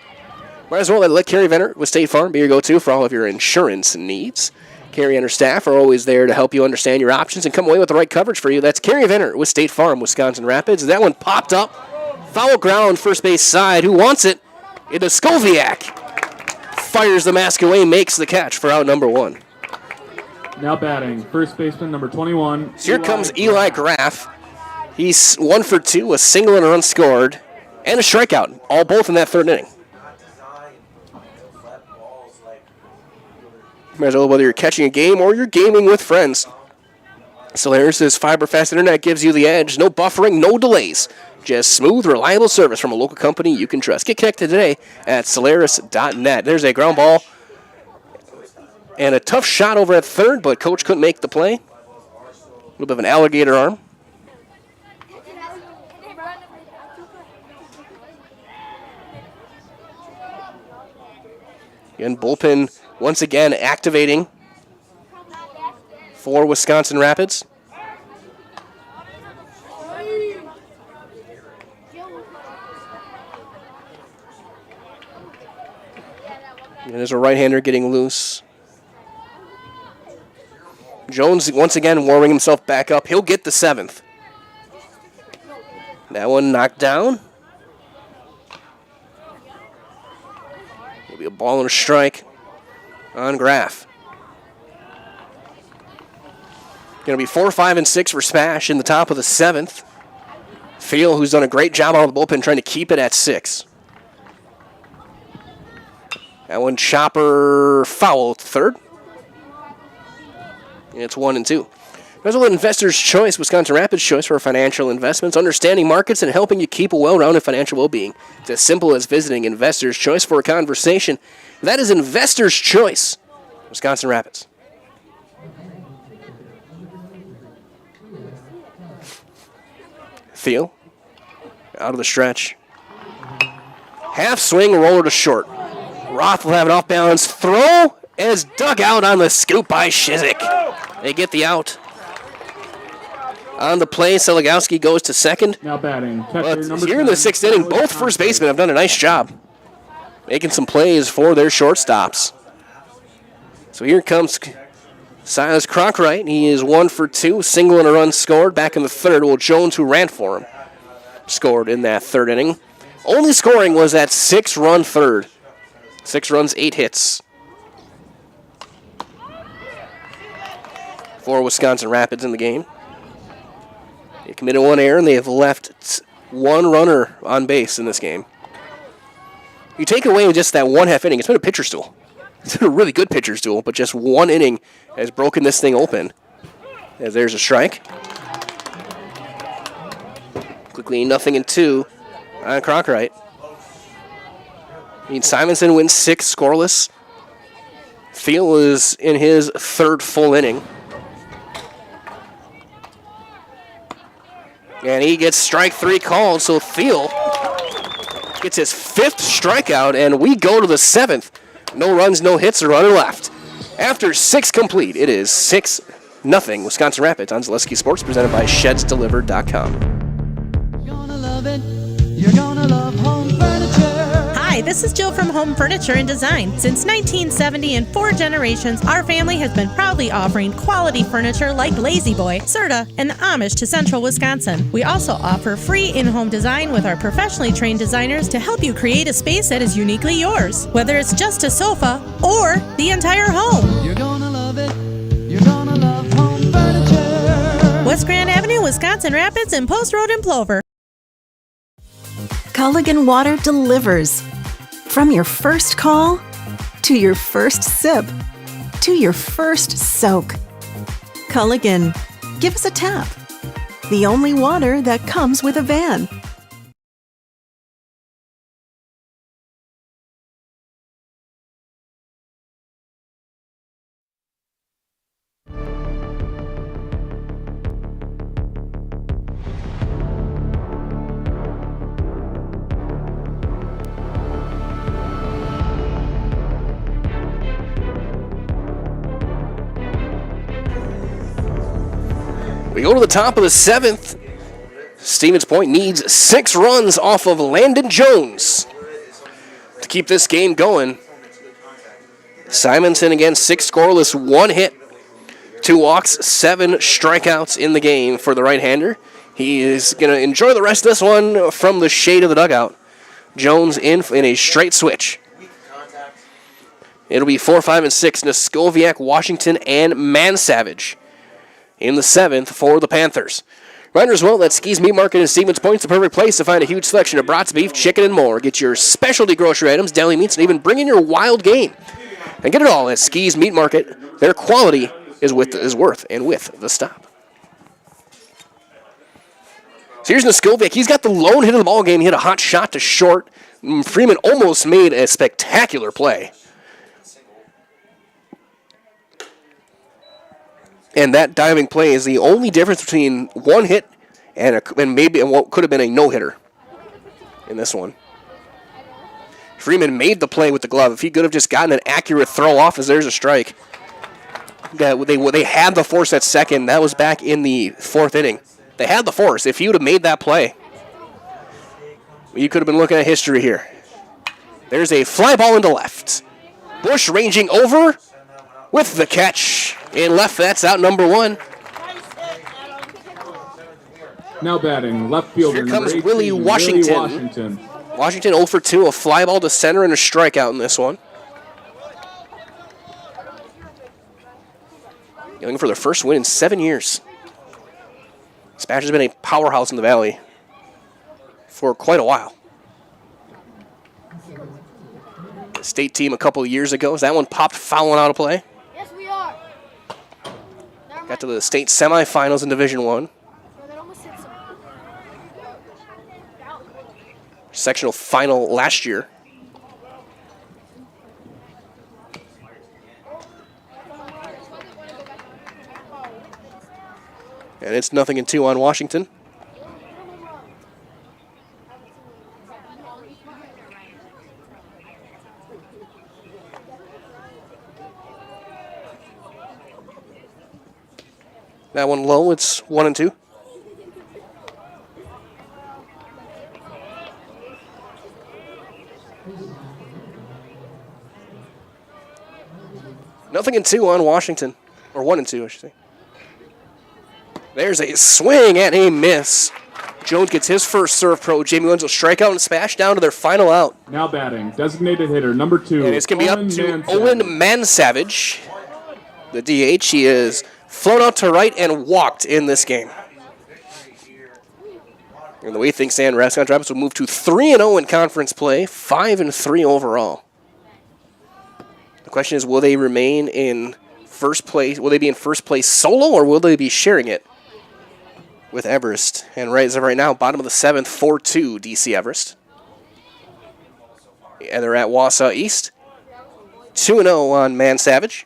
Might as well let Carrie Venner with State Farm be your go-to for all of your insurance needs. Carrie and her staff are always there to help you understand your options and come away with the right coverage for you. That's Carrie Venner with State Farm, Wisconsin Rapids. That one popped up. Foul ground, first base side. Who wants it? It is Skoviak. Fires the mask away, makes the catch for out number 1. Now batting, first baseman number 21. So here comes Eli Graff. He's 1 for 2, a single and a run scored, and a strikeout, both in that 3rd inning. Might as well, whether you're catching a game or you're gaming with friends. Solaris' fiber-fast internet gives you the edge. No buffering, no delays. Just smooth, reliable service from a local company you can trust. Get connected today at Solaris.net. There's a ground ball and a tough shot over at 3rd, but coach couldn't make the play. A little bit of an alligator arm. Again, bullpen once again activating for Wisconsin Rapids. And there's a right-hander getting loose. Jones once again warming himself back up. He'll get the 7th. That one knocked down. It'll be a ball and a strike on Graff. Going to be 4, 5, and 6 for SPASH in the top of the 7th. Field, who's done a great job out of the bullpen, trying to keep it at 6. That one chopper foul third. And it's 1 and 2. Result Investors Choice, Wisconsin Rapids Choice for financial investments, understanding markets and helping you keep a well-rounded financial well-being. It's as simple as visiting Investors Choice for a conversation. That is Investors Choice, Wisconsin Rapids. Thiel, out of the stretch. Half swing, roller to short. Roth will have an off-balance throw as dug out on the scoop by Shizik. They get the out. On the play, Seligowski goes to second. Now batting. But here in the 6th inning, both first basemen have done a nice job making some plays for their shortstops. So here comes Silas Cronkright. He is 1 for 2, single and a run scored. Back in the 3rd, well, Jones, who ran for him, scored in that 3rd inning. Only scoring was that 6-run 3rd. 6 runs, 8 hits for Wisconsin Rapids in the game. They committed 1 error, and they have left 1 runner on base in this game. You take away just that 1 half inning, it's been a pitcher's duel. It's been a really good pitcher's duel, but just 1 inning has broken this thing open. As there's a strike. Quickly, 0-2 on Cronkright. Simonson wins 6 scoreless. Thiel is in his 3rd full inning. And he gets strike 3 called, so Thiel gets his 5th strikeout, and we go to the 7th. No runs, no hits, a runner left. After 6 complete, it is 6-0 Wisconsin Rapids on Zaleski Sports, presented by ShedsDelivered.com. You're gonna love home furniture. Hi, this is Jill from Home Furniture and Design. Since 1970 and 4 generations, our family has been proudly offering quality furniture like Lazy Boy, Serta, and the Amish to Central Wisconsin. We also offer free in-home design with our professionally trained designers to help you create a space that is uniquely yours, whether it's just a sofa or the entire home. You're gonna love it. You're gonna love home furniture. West Grand Avenue, Wisconsin Rapids, and Post Road in Plover. Culligan Water delivers. From your first call, to your first sip, to your first soak. Culligan, give us a tap. The only water that comes with a van. We go to the top of the 7th. Stevens Point needs 6 runs off of Landon Jones to keep this game going. Simonson again, 6 scoreless, 1 hit, 2 walks, 7 strikeouts in the game for the right-hander. He is going to enjoy the rest of this one from the shade of the dugout. Jones in a straight switch. It'll be 4, 5, and 6. Noskoviak, Washington, and Mansavage in the 7th for the Panthers. Reminder as well that Ski's Meat Market in Stevens Point is the perfect place to find a huge selection of brats, beef, chicken, and more. Get your specialty grocery items, deli meats, and even bring in your wild game. And get it all at Ski's Meat Market. Their quality is worth and with the stop. So here's Noskoviak. He's got the lone hit of the ball game. He hit a hot shot to short. Freeman almost made a spectacular play. And that diving play is the only difference between 1 hit and maybe what could have been a no-hitter in this one. Freeman made the play with the glove. If he could have just gotten an accurate throw off, as there's a strike. They had the force at second. That was back in the 4th inning. They had the force. If he would have made that play, you could have been looking at history here. There's a fly ball into left. Bush ranging over with the catch. In left, that's out number 1. Now batting, left fielder. Here comes 18, Willie Washington. Washington 0 for 2, a fly ball to center and a strikeout in this one. Looking for their first win in 7 years. SPASH has been a powerhouse in the Valley for quite a while. The state team a couple of years ago, that one popped fouling out of play. Yes, we are. Got to the state semifinals in Division 1. Sectional final last year. And it's 0-2 on Washington. That one low, it's 1-2. Nothing in 2 on Washington. Or 1-2, I should say. There's a swing and a miss. Jones gets his first serve pro. Jamie Wenzel strikeout and SPASH down to their final out. Now batting, designated hitter, number 2. And it's going to be up to Owen Mansavage. The DH, he is flown out to right and walked in this game. And the way things stand, Wisconsin Rapids will move to 3-0 in conference play, 5-3 overall. The question is, will they remain in first place? Will they be in first place solo, or will they be sharing it with Everest? And right as of right now, bottom of the 7th, 4-2 DC Everest. And they're at Wausau East. 2-0 on Mansavage.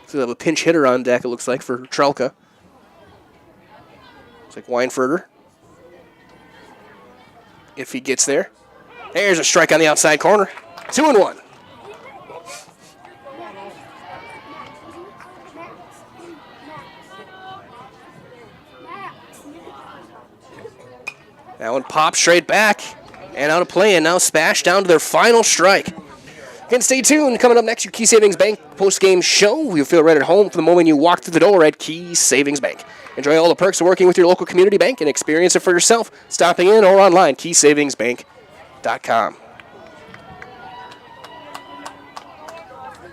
So they have a pinch hitter on deck, it looks like, for Trelka. Looks like Weinfurter. If he gets there. There's a strike on the outside corner. 2-1. That one pops straight back and out of play, and now SPASH down to their final strike. Again, stay tuned. Coming up next, your Key Savings Bank post-game show. You'll feel right at home from the moment you walk through the door at Key Savings Bank. Enjoy all the perks of working with your local community bank and experience it for yourself, stopping in or online, keysavingsbank.com.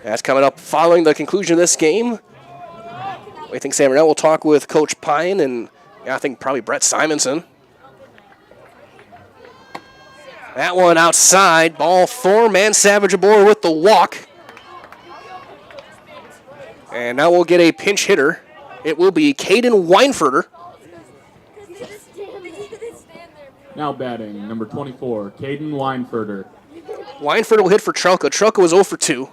That's coming up following the conclusion of this game. I think Sam Renell will talk with Coach Pine and I think probably Brett Simonson. That one outside, ball 4, Mansavage aboard with the walk. And now we'll get a pinch hitter. It will be Caden Weinfurter. Now batting, number 24, Caden Weinfurter. Weinfurter will hit for Trelka. Trelka was 0 for 2.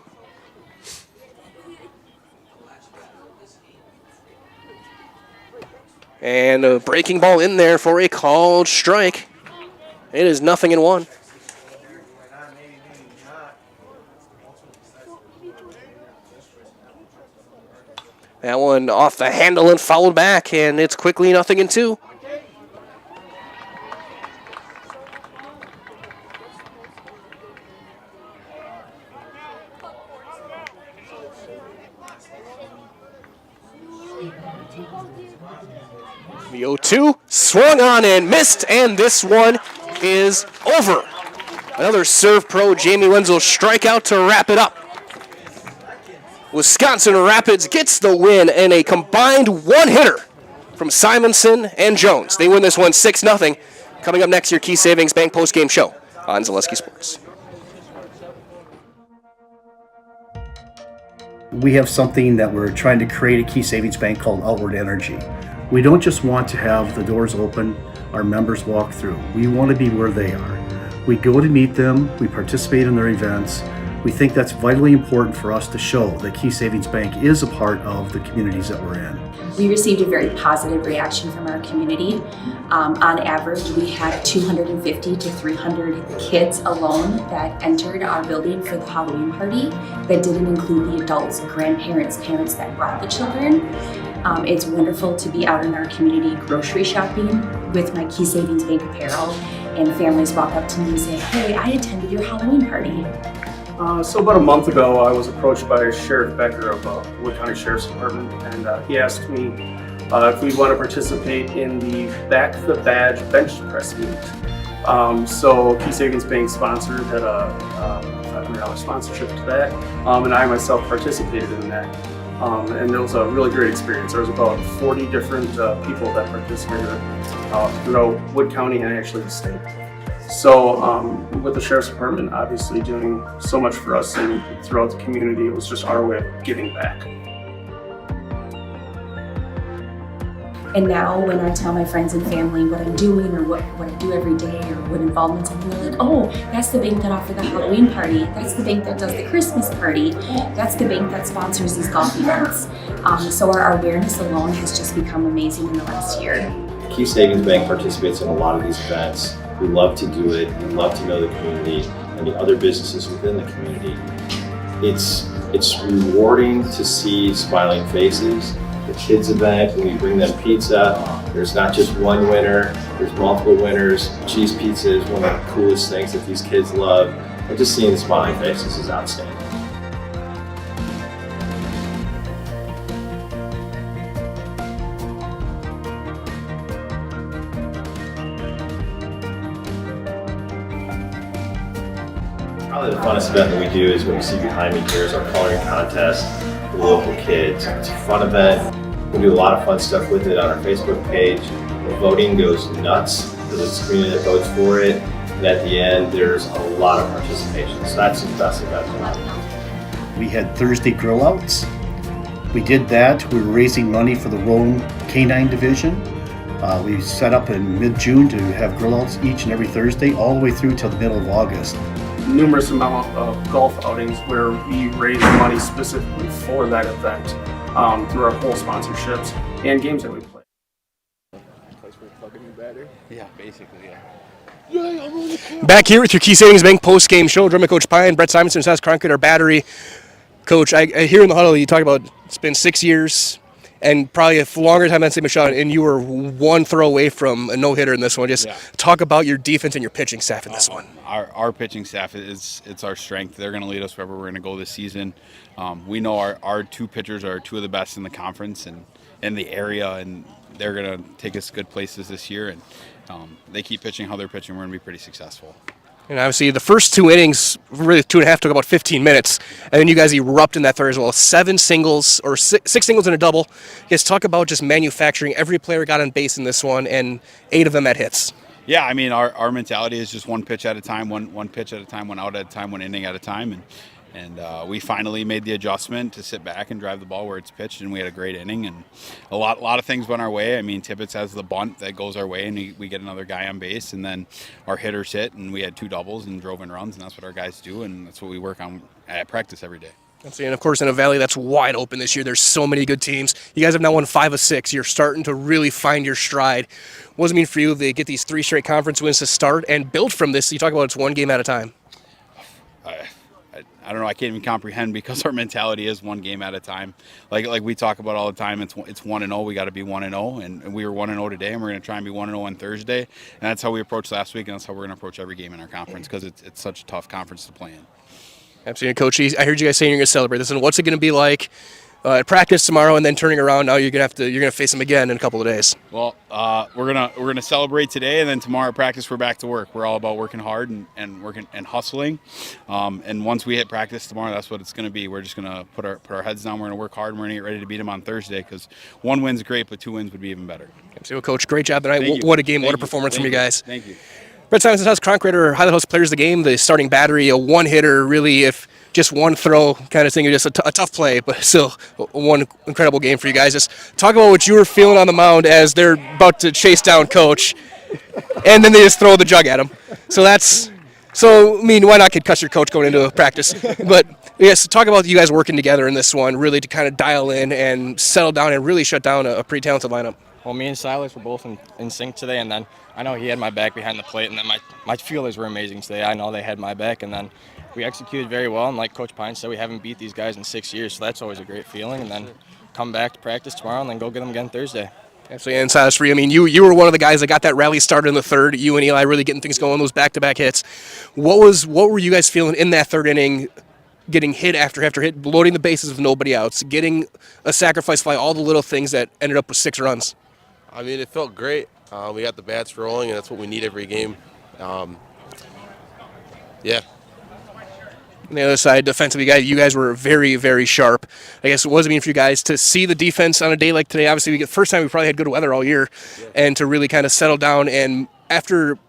And a breaking ball in there for a called strike. It is 0-1. That one off the handle and fouled back, and it's quickly 0-2. The 0-2 swung on and missed, and this one is over. Another serve pro, Jamie Wenzel strikeout to wrap it up. Wisconsin Rapids gets the win in a combined one-hitter from Simonson and Jones. They win this one 6-0. Coming up next, your Key Savings Bank postgame show on Zaleski Sports. We have something that we're trying to create at Key Savings Bank called Outward Energy. We don't just want to have the doors open, our members walk through. We want to be where they are. We go to meet them, we participate in their events, We think that's vitally important for us to show that Key Savings Bank is a part of the communities that we're in. We received a very positive reaction from our community. On average, we had 250 to 300 kids alone that entered our building for the Halloween party. That didn't include the adults, grandparents, parents that brought the children. It's wonderful to be out in our community grocery shopping with my Key Savings Bank apparel, and families walk up to me and say, "Hey, I attended your Halloween party." So about a month ago, I was approached by Sheriff Becker of Wood County Sheriff's Department, and he asked me if we'd want to participate in the Back the Badge bench press meet. So Key Savings Bank sponsored, had a $500 sponsorship to that, and I myself participated in that. And it was a really great experience. There was about 40 different people that participated throughout Wood County and actually the state. So with the Sheriff's Department obviously doing so much for us and throughout the community, it was just our way of giving back. And now when I tell my friends and family what I'm doing or what I do every day or what involvements I'm in, they're like, "Oh, that's the bank that offered the Halloween party. That's the bank that does the Christmas party. That's the bank that sponsors these golf events." So our awareness alone has just become amazing in the last year. Key Savings Bank participates in a lot of these events. We love to do it. We love to know the community and the other businesses within the community. It's rewarding to see smiling faces. The kids event, when we bring them pizza, there's not just one winner, there's multiple winners. Cheese pizza is one of the coolest things that these kids love. And just seeing the smiling faces is outstanding. Probably the funnest event that we do is what you see behind me here is our coloring contest for local kids. It's a fun event. We do a lot of fun stuff with it on our Facebook page. The voting goes nuts because it's the community that votes for it. And at the end, there's a lot of participation. So that's the best event. We had Thursday grill outs. We did that. We were raising money for the Rome Canine Division. We set up in mid-June to have grill outs each and every Thursday all the way through till the middle of August. Numerous amount of golf outings where we raise money specifically for that event through our whole sponsorships and games that we play. Yeah, basically, yeah. Back here with your Key Savings Bank post-game show, Drummond Coach Pine, Brett Simonson, Seth Cronkite, our battery. Coach, I hear in the huddle you talk about it's been 6 years and probably a longer time than St. Michelle, and you were one throw away from a no-hitter in this one. Just talk about your defense and your pitching staff in this one. Our pitching staff, it's our strength. They're going to lead us wherever we're going to go this season. We know our two pitchers are two of the best in the conference and in the area, and they're going to take us good places this year. And they keep pitching how they're pitching, we're going to be pretty successful. And obviously the first two innings, really 2.5, took about 15 minutes. And then you guys erupt in that third as well. 7 singles, or six singles and a double. Just talk about just manufacturing. Every player got on base in this one, and 8 of them had hits. Yeah, I mean, our mentality is just one pitch at a time, one pitch at a time, one out at a time, one inning at a time. And we finally made the adjustment to sit back and drive the ball where it's pitched, and we had a great inning. And a lot of things went our way. I mean, Tibbetts has the bunt that goes our way, and we get another guy on base. And then our hitters hit, and we had 2 doubles and drove in runs, and that's what our guys do, and that's what we work on at practice every day. And of course, in a valley that's wide open this year, there's so many good teams. You guys have now won 5 of 6. You're starting to really find your stride. What does it mean for you to get these 3 straight conference wins to start and build from this? You talk about it's one game at a time. I don't know. I can't even comprehend because our mentality is one game at a time. Like we talk about all the time. It's 1-0. We got to be 1-0, and we were 1-0 today, and we're going to try and be 1-0 on Thursday. And that's how we approached last week, and that's how we're going to approach every game in our conference because it's such a tough conference to play in. Absolutely, Coach. I heard you guys saying you're going to celebrate this, and what's it going to be like at practice tomorrow, and then turning around? Now you're going to face them again in a couple of days. Well, we're gonna celebrate today, and then tomorrow at practice we're back to work. We're all about working hard and working and hustling. And once we hit practice tomorrow, that's what it's going to be. We're just going to put our heads down. We're going to work hard, and we're going to get ready to beat them on Thursday because 1 win's great, but 2 wins would be even better. So, Coach, great job tonight. What a game! What a performance from you guys. Thank you. Brett Simonson, Seth Cronkite are highlight host players of the game. The starting battery, a one-hitter, really, if just one throw kind of thing, just a tough play, but still one incredible game for you guys. Just talk about what you were feeling on the mound as they're about to chase down Coach, and then they just throw the jug at him. So that's So, I mean, why not get cuss your coach going into a practice? But, yes, talk about you guys working together in this one, really to kind of dial in and settle down and really shut down a pretty talented lineup. Well, me and Silas were both in sync today, and then I know he had my back behind the plate, and then my fielders were amazing today. I know they had my back, and then we executed very well, and like Coach Pine said, we haven't beat these guys in 6 years, so that's always a great feeling, and then come back to practice tomorrow and then go get them again Thursday. Absolutely, and Silas, for you, I mean, you were one of the guys that got that rally started in the third. You and Eli really getting things going, those back-to-back hits. What were you guys feeling in that third inning, getting hit after hit, loading the bases with nobody outs, getting a sacrifice fly, all the little things that ended up with 6 runs? I mean, it felt great. We got the bats rolling, and that's what we need every game. Yeah. On the other side, defensively, you guys were very, very sharp. I guess it was mean for you guys to see the defense on a day like today. Obviously, first time we probably had good weather all year, and to really kind of settle down. And after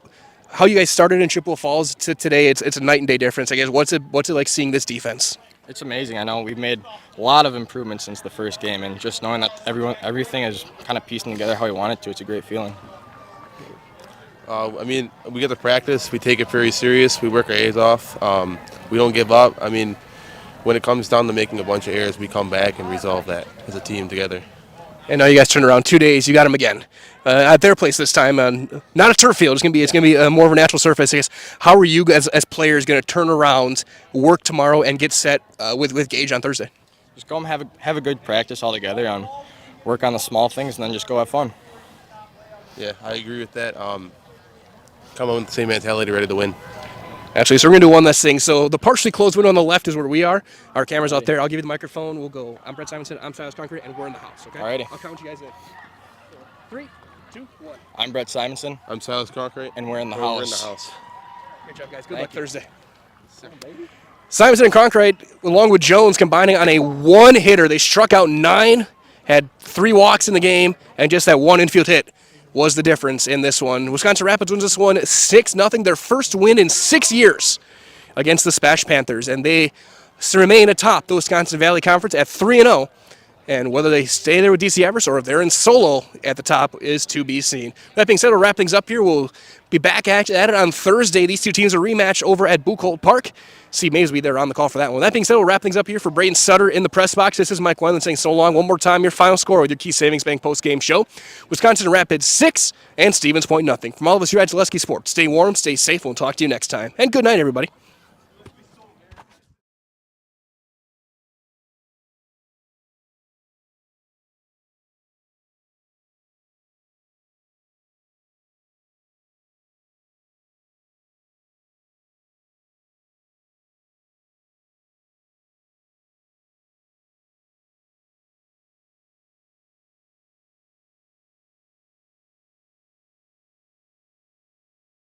how you guys started in Chippewa Falls to today, it's a night and day difference. I guess what's it like seeing this defense? It's amazing. I know we've made a lot of improvements since the first game, and just knowing that everything is kind of piecing together how we want it to, it's a great feeling. I mean, we get to practice. We take it very serious. We work our A's off. We don't give up. I mean, when it comes down to making a bunch of errors, we come back and resolve that as a team together. And now you guys turned around 2 days. You got them again at their place this time. Not a turf field. It's gonna be more of a natural surface. I guess. How are you guys as players going to turn around, work tomorrow, and get set with Gage on Thursday? Just go and have a good practice all together, and work on the small things, and then just go have fun. Yeah, I agree with that. Come on with the same mentality, ready to win. Actually, so we're going to do one last thing. So the partially closed window on the left is where we are. Our camera's out there. I'll give you the microphone. We'll go. I'm Brett Simonson. I'm Silas Concrete, and we're in the house, okay? Alrighty. I'll count you guys in. 3, 2, 1. I'm Brett Simonson. I'm Silas Concrete. And we're in the We're house. in the house. Good job, guys. Good luck you. Thursday. Simonson and Concrete, along with Jones, combining on a one-hitter. They struck out 9, had 3 walks in the game, and just that one infield hit was the difference in this one. Wisconsin Rapids wins this one 6-0, their first win in 6 years against the SPASH Panthers, and they remain atop the Wisconsin Valley Conference at 3-0. And whether they stay there with DC Everest or if they're in solo at the top is to be seen. That being said, we'll wrap things up here. We'll be back at it on Thursday. These two teams are rematch over at Buchholz Park. Steve Mays will be there on the call for that one. That being said, we'll wrap things up here for Braden Sutter in the press box. This is Mike Wendland saying so long. One more time, your final score with your Key Savings Bank post-game show. Wisconsin Rapids 6 and Stevens Point nothing. From all of us here at Zaleski Sports, stay warm, stay safe, and we'll talk to you next time. And good night, everybody.